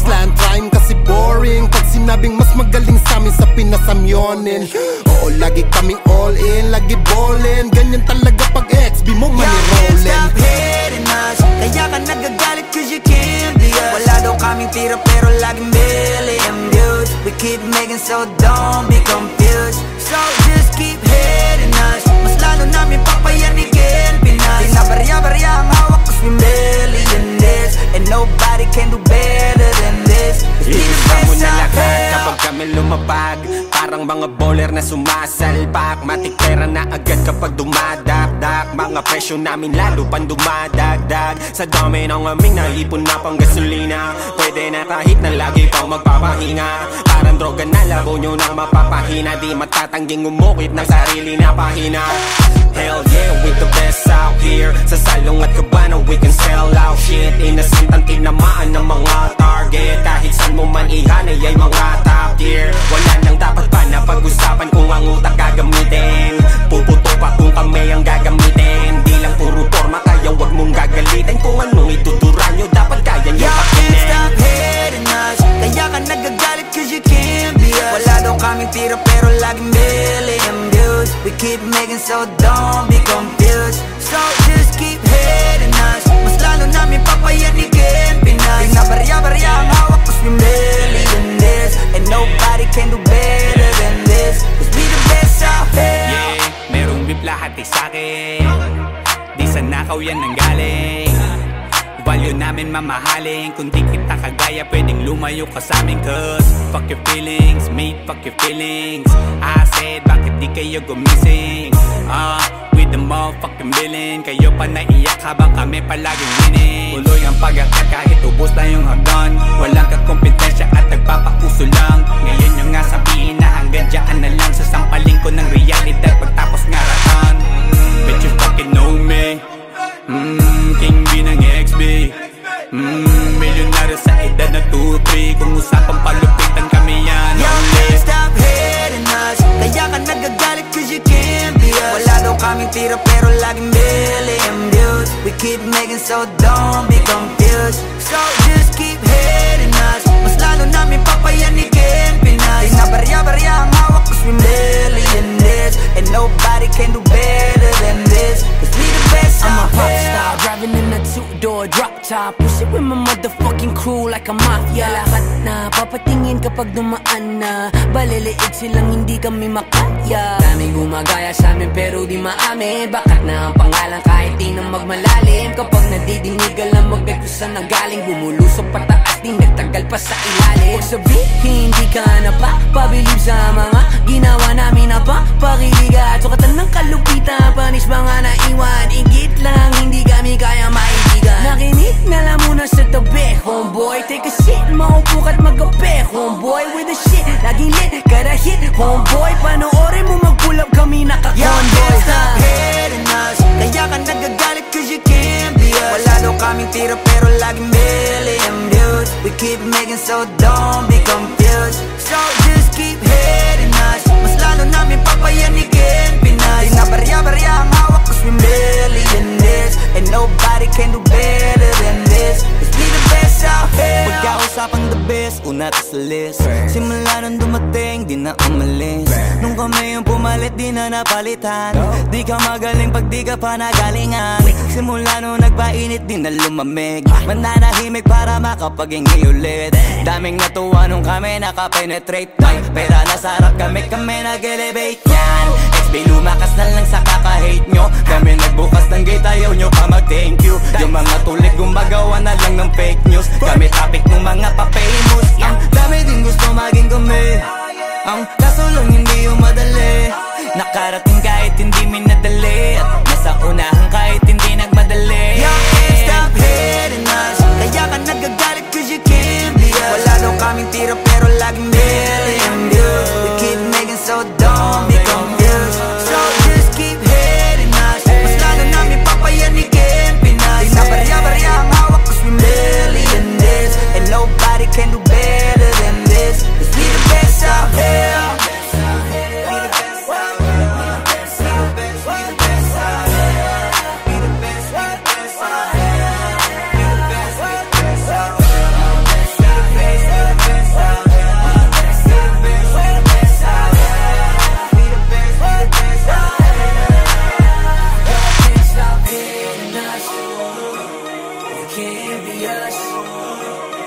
I: Slant rhyme kasi boring, pag sinabing mas magaling sa amin sa pinasamyonin. Oo, lagi kaming all in, lagi ballin', ganyan talaga pag XB mo manirolin.
A: Stop hating us, kaya ka nagagalit cause you can't be us. Wala daw kaming tira pero laging million views. We keep making so don't be confused. So just keep hating us, mas lalo namin papayanigin Pinas. Di na barya-barya ang hawak cause we millionaires, and nobody can do better than this.
F: Iisa mo na lahat kapag kami lumapag, parang mga bowler na sumasalpak. Matik pera na agad kapag dumadakdak, mga presyo namin lalo pang dumadagdag. Sa dami ng aming naipon na pang gasolina, pwede na kahit na lagi pang magpapahinga. Parang droga na labo nyo nang mapapahina, di matatangging umukit ng sarili na pahina. Hell yeah, with the best out here. Sa salong at kabana we can sell out shit. Innocent ang tinamaan ng mga target, kahit saan mo man ihanay ay mga top tier. Wala nang dapat pa na pag-usapan kung ang utak gagamitin. Puputok pa kung kami ang gagamitin. Di lang puro forma, kaya wag mong gagalitin. Kung anong itutura nyo dapat kaya nyo pakinin.
A: Stop hating us, kaya ka nagagalit cause you can't be us. Wala daw kaming tira pero laging million views. We keep making so don't be confused. So just keep hating us, mas lalo namin papayanigin Pinas. Di na barya-barya ang hawak cause we millionaires, and nobody can do better than this, cause we the best out here.
L: Yeah, merong beef lahat sa'kin, di sa nakaw yan nanggaling. Value namin mamahalin, kung di kita kagaya pwedeng lumayo ka sa amin. Cause fuck your feelings, mate, fuck your feelings. I said bakit di kayo gumising, with the motherfucking villain. Kayo pa naiyak habang kami palaging winning. Tuloy ang pag-akat kahit ubos na yung hagdan. Walang kakompetensya at nagpapakuso lang. Ngayon yung nga sabihin na hanggang dyan na lang. Sasampaling ko ng realidad pagtapos ngaratan. Bet you fucking know me, King B ng XB, milyonaryo sa edad na 2-3. Kung usapang palupitan kami yan only.
A: Stop hating us, kaya ka nagagalit cause you can't be us. Wala daw kaming tira pero laging million views. We keep making so don't be confused. So just keep hating us, mas lalo namin papayanigin Pinas. Di na barya-barya ang hawak cause we millionaires, and nobody can do better than this, cause we the best out here.
M: I'm a pop star, driving in a two-door drop top, push it with my motherfucking crew like a mafia. Lahat na papatingin kapag dumaan na, baliliig silang hindi kami makaya. Daming gumagaya sa amin pero di maamin, bakat na ang pangalan kahit di na magmalalim. Kapag nadidinig alam magbe kung saan nanggaling, bumulusok pataas di nagtagal pa sa ilalim. Huwag sabihin hindi ka na pa pabilib sa mga ginawa namin na pa pakiliga. Sukatan ng kalupitan, panis mga naiwan, igit lang hindi kami kaya maibigan. Nakinig na lang muna sa tabi, homeboy. Take a shit, maupo ka't magabi, homeboy. With the shit, laging lit, kada hit, homeboy. Panoorin mo mag-pull up kami naka-convoy.
A: Stop hating us, kaya ka nagagalit cause you can't be us. Wala daw kaming tira pero laging million views. We keep making so don't be confused. So just keep hating us, mas lalo namin papayanigin Pinas. Di na barya-barya ang hawak cause we millionaires, and nobody can do better than this, cause we the best out here. Pagkausapang the best, una to sa list. Simula nung dumating, di na umalis. Nung kami yung pumalit, di na napalitan. Di ka magaling pag di ka pa nagalingan. Simula nung nagpainit, di na lumamig. Mananahimik para makapag-ingi ulit. Daming natuwa nung kami nakapenetrate. Pera nasa harap kami nag-elevate yan. XB lumakas na lang sa kaka-hate nyo. Kami nagbukas ng gate, ayaw nyo pa mag-thank you. Yung mga tulig gumagawa na lang ng fake news. Kami topic ng mga pa-famous. Ang dami din gusto maging kami, ang kaso lang hindi yung madali. Nakarating kahit hindi minadali, at nasa unahan kahit hindi nagmadali. Stop hating us, kaya ka nagagalit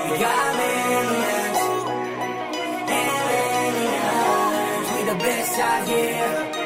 M: We got millions, and millions. We the best out here.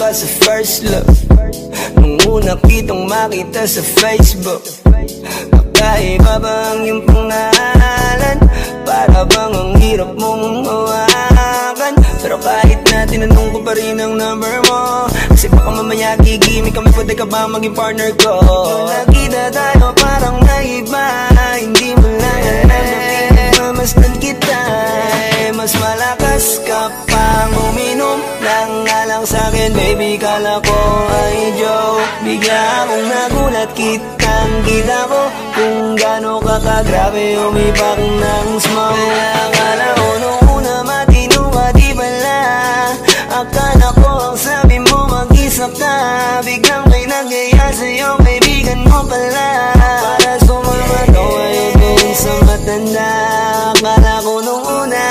A: Sa first look, nung una kitang makita sa Facebook, kakaiba ba ang iyong pangalan? Para bang ang hirap mong hawakan? Pero kahit na tinanong ko pa rin ang number mo, kasi baka mamaya gigimik kami, pwede ka ba maging partner ko? Nung nakita tayo parang naiba, hindi mo lang alam na masdan kita. Mas malakas ka pang uminom nang alang sa'kin, baby, kala ko ay joke. Bigla akong nagulat, kitang-kita ko kung gaano ka kagrabe umipak ng smoke. Kaya akala ko nung una matino ka, di pala. Akala ko ang sabi mo mag-isa ka, biglang may nagaya sa'yo, kaibigan mo pala. Para sumama to ngayon dun sa matanda. Akala ko nung una,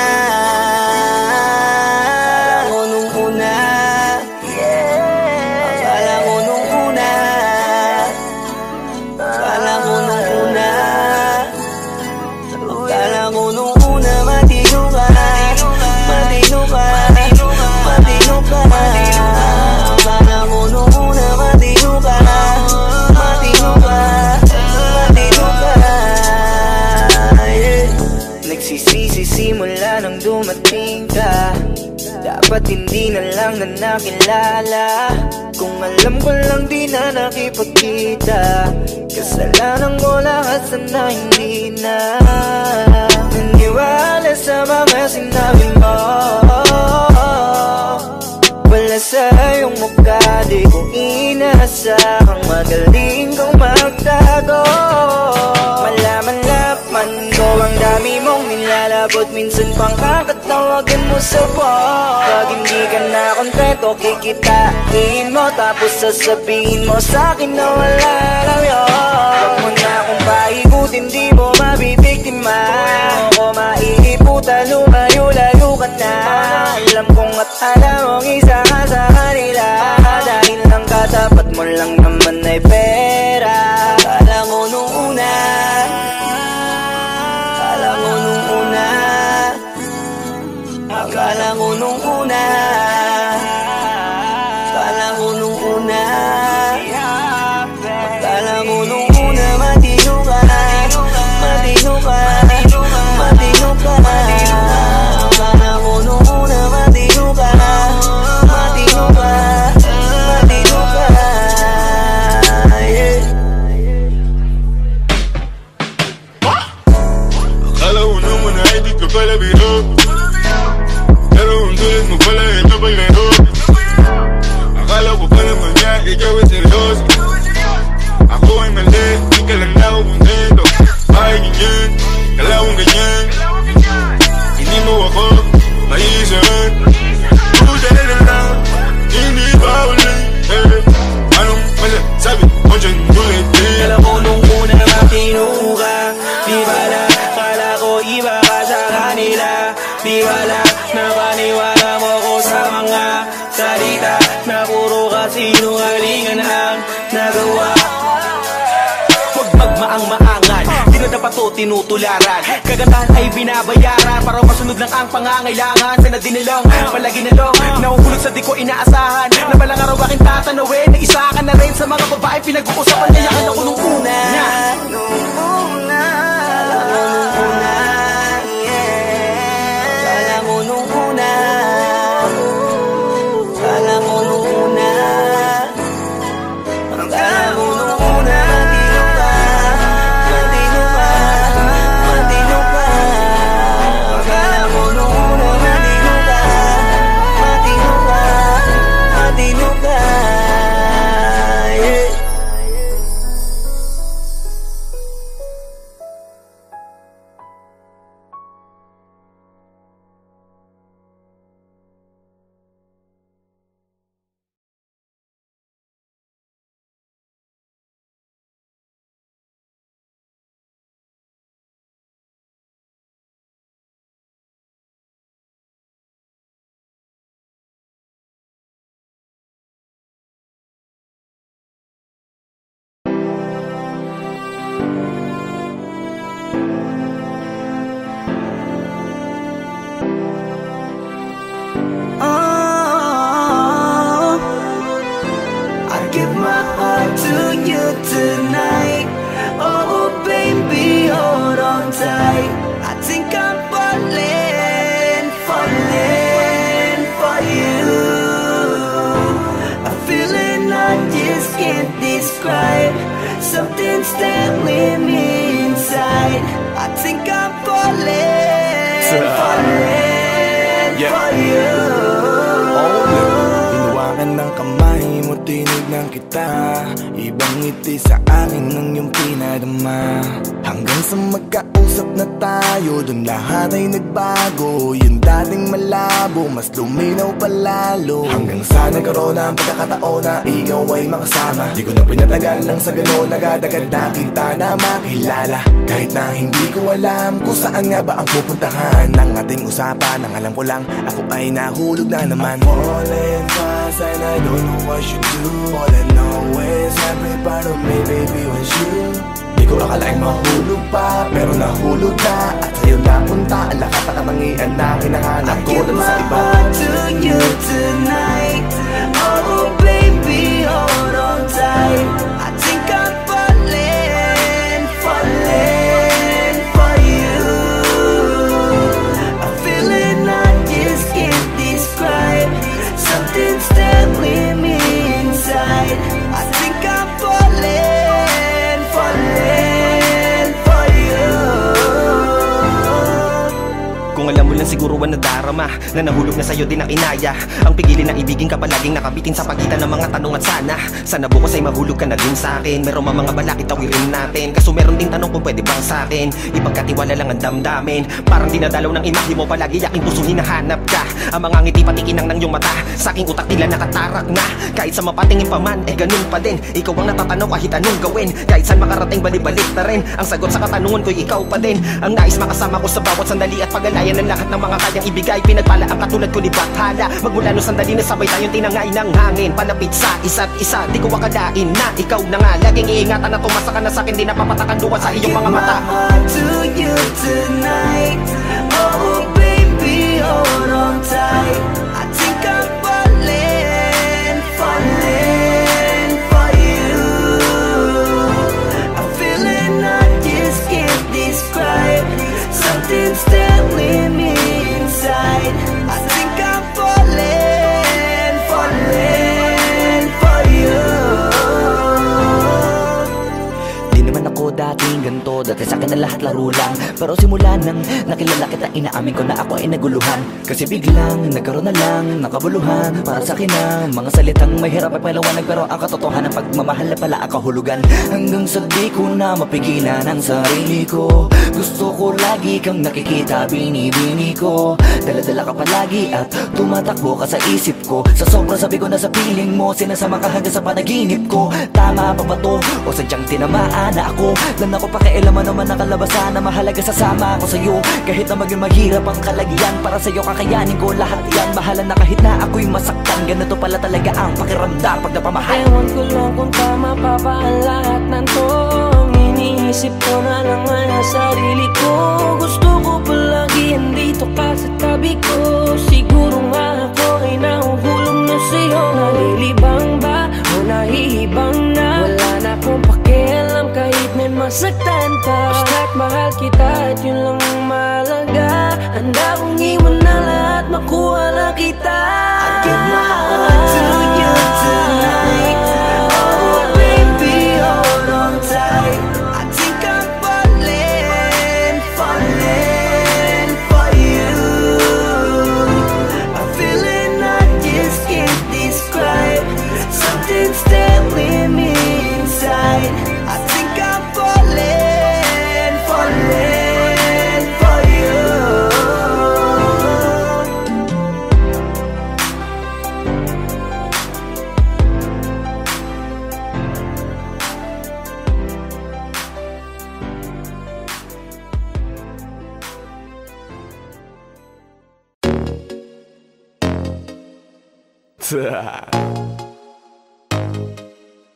A: simula nang dumating ka, dapat hindi na lang na nakilala. Kung alam ko lang di na nakipagkita, kasalanan ko lahat, sana hindi na naniwala sa mga sinabi mo. Wala sa iyong mukha, di ko inasahang magaling kang magtago. Malaman-laman ko ang dami mong nilalabot, minsan pang kakatawagan mo sa phone. Pag hindi ka na kontento, kikitain mo, tapos sasabihin mo sa'kin na wala lang yun. Huwag mo na akong paikutin, di mo mabibiktima. Huwag mo maiiputan, lumayo-layo ka na. Alam kong at alam mong isa ka sa kanila, dahil lang katapat mo lang naman ay pera. Akala ko nung una, akala ko nung una, akala ko nung una, akala ko nung una, akala ko nung una, matino ka, matino ka, matino ka. Akala ko nung una, matino ka, matino ka.
G: Sinungalingan ang nagawa. Huwag magmaang-maangan, di na dapat to tinutularan. Kagandahan ay binabayaran para masunod lang ang pangangailangan. Sana din nilang palagi na lang nahuhulog sa di ko inaasahan. Na balang araw aking tatanawin na isa ka na rin sa mga babae pinag-uusapan. Kaya ka na ko nung una.
N: Something's that with me inside. I think I'm falling for you.
C: Hinawakan ng kamay mo, tinignan kita. Ibang ngiti sa akin ng iyong pinadama. Hanggang sa magkausap na tayo, dun lahat ay nagbago. Yung dating malabo, mas luminaw palalo. Hanggang sa nagkaroon na ang pagkakataon na ikaw ay makasama. Di ko na pinatagal lang sa gano'n, nagadagad na kita na makilala. Kahit na hindi ko alam kung saan nga ba ang pupuntahan ng ating usapan. Ang alam ko lang, ako ay nahulog na naman. I'm falling fast and I don't know what you do. All I know is every part of me, baby, was you. Di ko akalaing mahulog pa, pero nahulog na. At sa'yo napunta, ang lahat na katangian na hinahanap ko lang sa iba.
N: I give my heart to you tonight. Oh baby, hold on tight. I think I'm falling for you. A feeling I just can't describe. Something's there with me inside. I think I'm falling for you.
F: Kung alam mo lang siguro ang nadarama na nahulog na sa'yo din ang inaya. Ang pigilin na ibigin ka palaging nakabitin sa pagitan ng mga tanong at sana bukas ay mahulog ka na din sa'kin. Meron mga balakid tawirin natin, kaso meron ding tanong kung pwede bang sa'kin ipagkatiwala lang ang damdamin. Parang dinadalaw ng imahe mo, palagi aking puso hinahanap ka. Ang mga ngiti patikinang ng iyong mata, sa aking utak tila nakatarak na. Kahit sa mapatingin pa man, ganun pa din. Ikaw ang natatanaw kahit anong gawin. Kahit saan makarating balibalik na rin. Ang sagot sa katanungan ko'y ikaw pa din. Ang nais makasama ko sa bawat sandali at pagalayan ng lahat ng mga kayang ibigay. Pinagpala ang katulad ko ni Bathala. Magmula no sandali na sabay tayong tinangay ng hangin. Palapit sa isa't isa, di ko akalain na ikaw na nga. Laging iingatan na tumasa ka na sa'kin, di napapatakan duwa sa iyong mga mata.
N: I give my heart to you tonight. Oh baby, hold on tight. I think I'm falling for you. A feeling I just can't describe. Something's there with me inside. I think I'm falling for you.
O: Di naman ako dating ganito, dati sa'kin na lahat laro lang. Pero simula nang nakilala kita, inaamin ko na ako ay naguluhan. Kasi biglang nagkaroon na lang nakabuluhan. Para sa'kin ang mga salitang mahirap ay paliwanag, pero ang katotohanan pagmamahal na pala ang kahulugan. Hanggang sa di ko na mapigilan ang sarili ko. Gusto ko lagi kang nakikita, binibini ko. Dala-dala ka palagi at tumatakbo ka sa isip ko. Sa sobrang sabi ko na sa piling mo, sinasama ka hanggang sa panaginip ko. Tama pa ba to? O sadyang tinamaan na ako? Lan ako kinailan mo naman ang kalabasan na mahalaga sasama ako sa'yo. Kahit na maging mahirap ang kalagyan, para sa'yo kakayanin ko lahat yan. Bahala na kahit na ako'y masaktan, ganito pala talaga ang pakiramdam pag napamahal.
P: Ewan ko lang kung tama pa ba ang lahat ng to. Iniisip ko na lang ang sarili ko. Gusto ko palagi andito ka sa tabi ko. Siguro nga ako ay nahuhulog na sa'yo. Nalilibang ba o nahihibang na? Wala na akong pakialam kahit may masaktan pa. Basta't mahal kita at yun lang ang mahalaga. Handa kong iwan na lahat, makuha lang kita.
N: I give my heart to you tonight. Oh baby, hold on tight. I think I'm falling, falling for you. A feeling I just can't describe. Something's telling me inside. I think I'm falling, falling for you.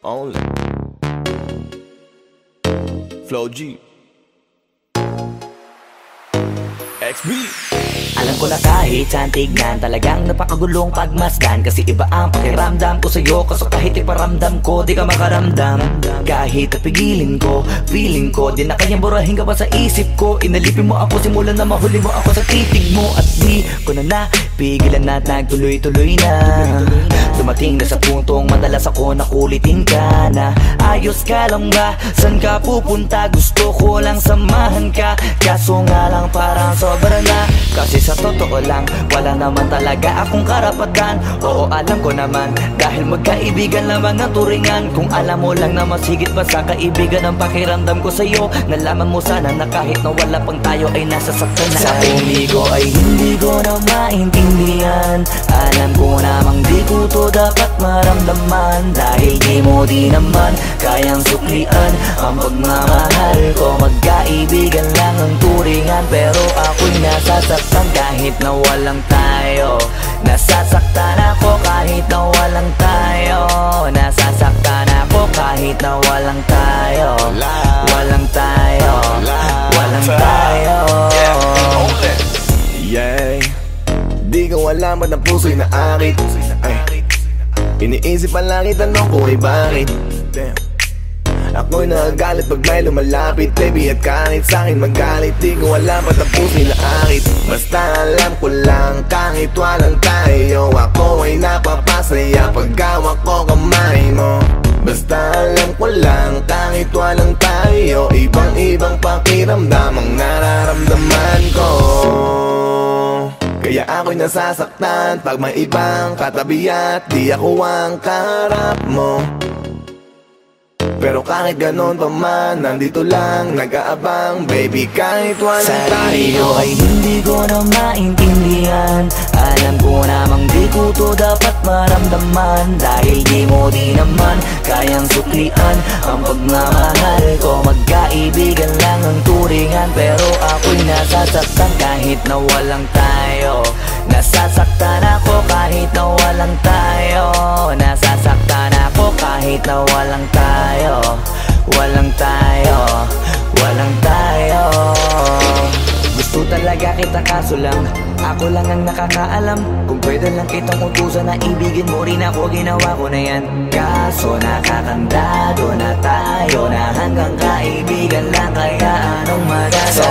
C: Only Flow G XB.
O: Alam ko na kahit saan tignan, talagang napakagulong pagmasdan. Kasi iba ang pakiramdam ko sa'yo, kaso kahit iparamdam ko, di ka makaramdam. Kahit napigilin ko, feeling ko, di na kayang burahin ka pa sa isip ko. Inalipin mo ako, simulan na mahuli mo ako sa titig mo. At di ko na napigilan na nagtuloy-tuloy na. Dumating na sa puntong madalas ako nakulitin ka na. Ayos ka lang ba? San ka pupunta? Gusto ko lang samahan ka. Kaso nga lang parang sobra na. Kasi sa totoo lang, wala naman talaga akong karapatan. Oo, alam ko naman, dahil magkaibigan lamang ang turingan. Kung alam mo lang na masigit pa sa kaibigan ang pakiramdam ko sa'yo, nalaman mo sana na kahit na wala pang tayo ay nasasaktan na. Sa umigo ay hindi ko na maintindihan. Alam ko namang di ko to dapat maramdaman. Dahil di mo di naman kayang suklian ang pagmamahal ko. Magkaibigan lang ang turingan, pero ako'y nasasaktan kahit na walang tayo. Nasasaktan ako kahit na walang tayo. Nasasaktan ako kahit na walang tayo. Walang tayo. Walang tayo.
C: Yeah. Di ko alam ba't ang puso'y naakit. Iniisip ang langit, tanong ko ay bakit. Damn. Ako'y nagagalit pag may lumalapit. Baby, at kahit sa'kin magalit, di ko alam ba't ang puso'y naakit. Basta alam ko lang kahit walang tayo, ako ay napapasaya pag hawak ko kamay mo. Basta alam ko lang kahit walang tayo, ibang-ibang pakiramdam ang nararamdaman ko. Kaya ako'y nasasaktan pag may ibang katabi at di ako ang kaharap mo. Pero kahit ganon pa man, nandito lang, nag-aabang. Baby, kahit walang tayo
O: ay hindi ko na maintindihan. Alam ko namang di ko to dapat maramdaman. Dahil di mo di naman kayang suklian ang pagmamahal ko. Magkaibigan lang ang turingan, pero ako'y nasasaktan kahit na walang tayo. Nasasaktan ako kahit na walang tayo. Nasasaktan ako kahit na walang tayo. Walang tayo. Walang tayo. Gusto talaga kita kaso lang ako lang ang nakakaalam. Kung pwede lang kitang utusan na ibigin mo rin ako, ginawa ko na yan. Kaso nakakandado na tayo na hanggang kaibigan lang, kaya anong magagawa? Sa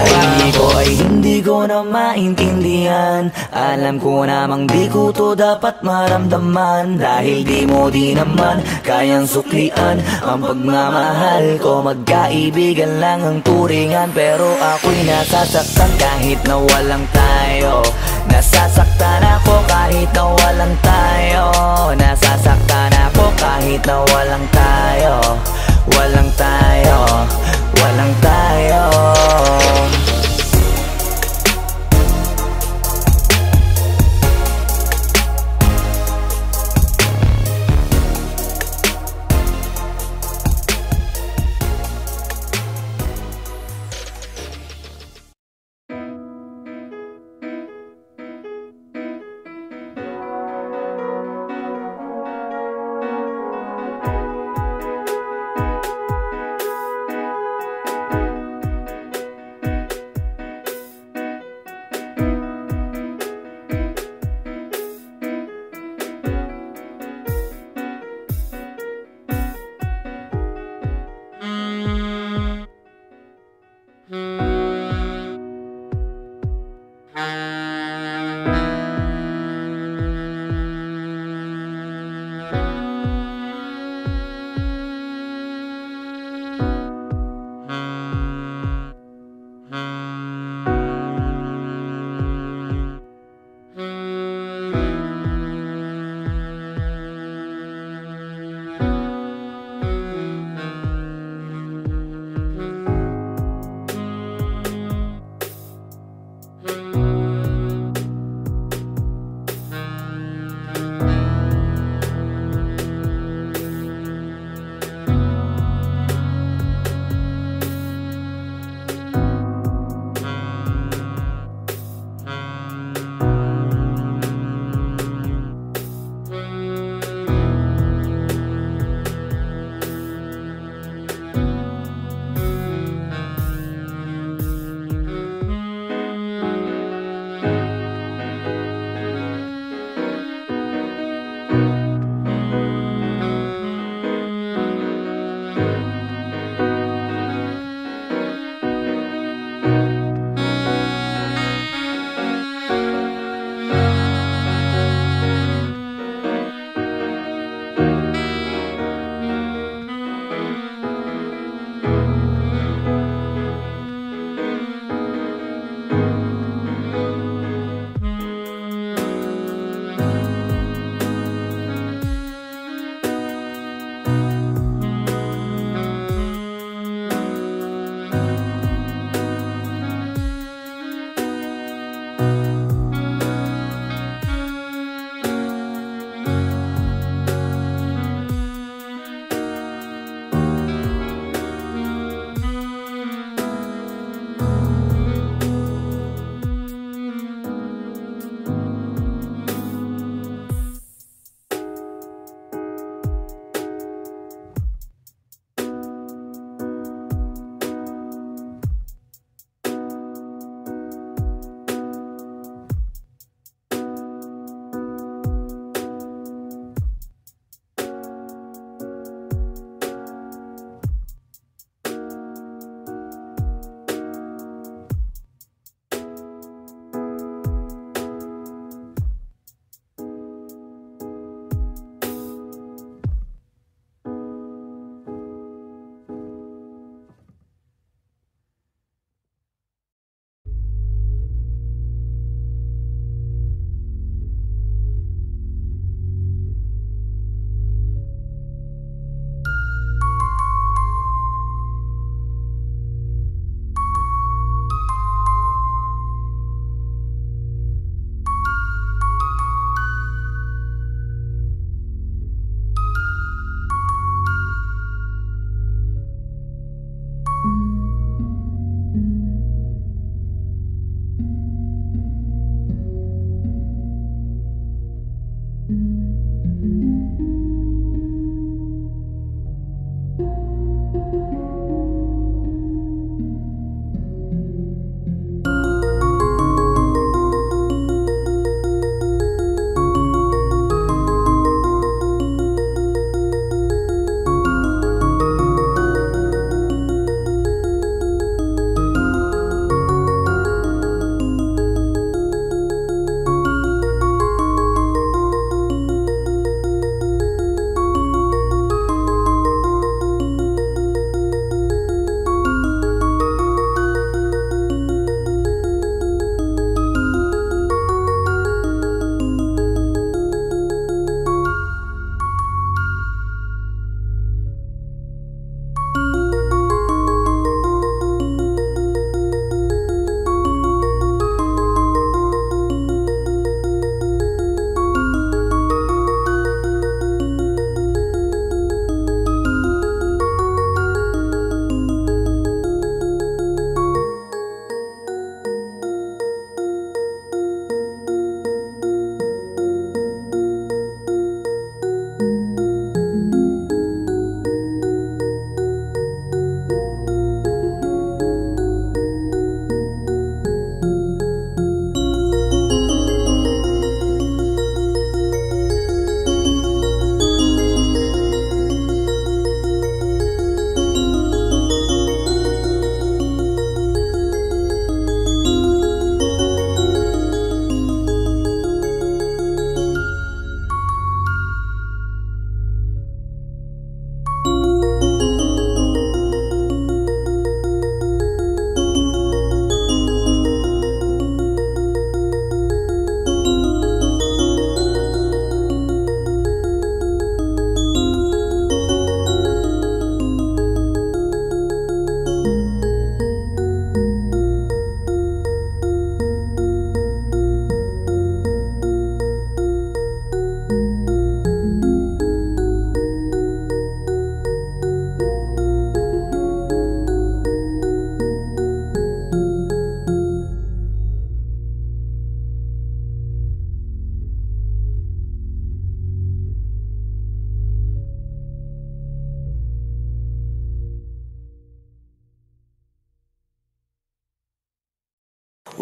O: ko ay hindi ko na maintindihan. Alam ko namang di ko to dapat maramdaman. Dahil di mo di naman kayang suklian ang pagmamahal ko. Magkaibigan lang ang turingan, pero ako'y nasasaktan kahit na walang tayo. Nasasaktan ako kahit na walang tayo. Nasasaktan ako kahit na walang tayo. Walang tayo. Walang tayo.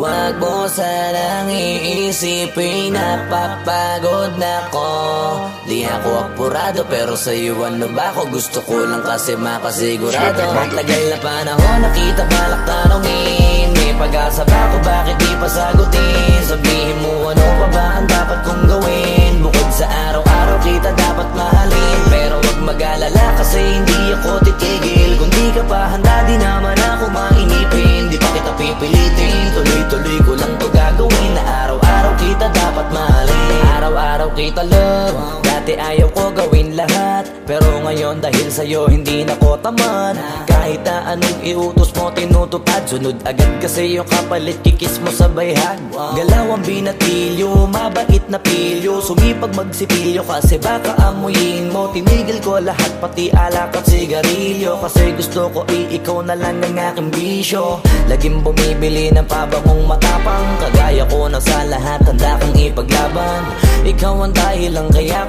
O: Wag mo sanang iisipin napapagod na ko. Di ako apurado pero sa'yo ano ba ako? Gusto ko lang kasi makasigurado. Matagal na panahon nakita balak tanongin, may pag-asa ba ako bakit di pa sagutin? Sabihin mo ano pa ba ang dapat kong gawin? Bukod sa araw-araw kita dapat mahalin, pero wag mag-alala kasi hindi ako titigil. Kung di ka pa handa di naman ako mainipin, di pa kita pipilitin, tuloy-tuloy ko lang to gagawin. Na araw-araw kita dapat mahalin, araw-araw kita love. Dati ayaw ko gawin lahat, pero ngayon dahil sa'yo hindi na ko tamad. Kahit na anong iutos mo tinutupad, sunod agad kasi yung kapalit kikis mo sa bayhag. Galaw ang binatilyo, mabait na pilyo, sumipag magsipilyo kasi baka amuyin mo. Tinigil ko lahat pati alak at sigarilyo, kasi gusto ko ikaw na lang ang aking bisyo. Laging bumibili ng pabangong matapang, kagaya ko na sa lahat handa kang ipaglaban. Ikaw ang dahilan kaya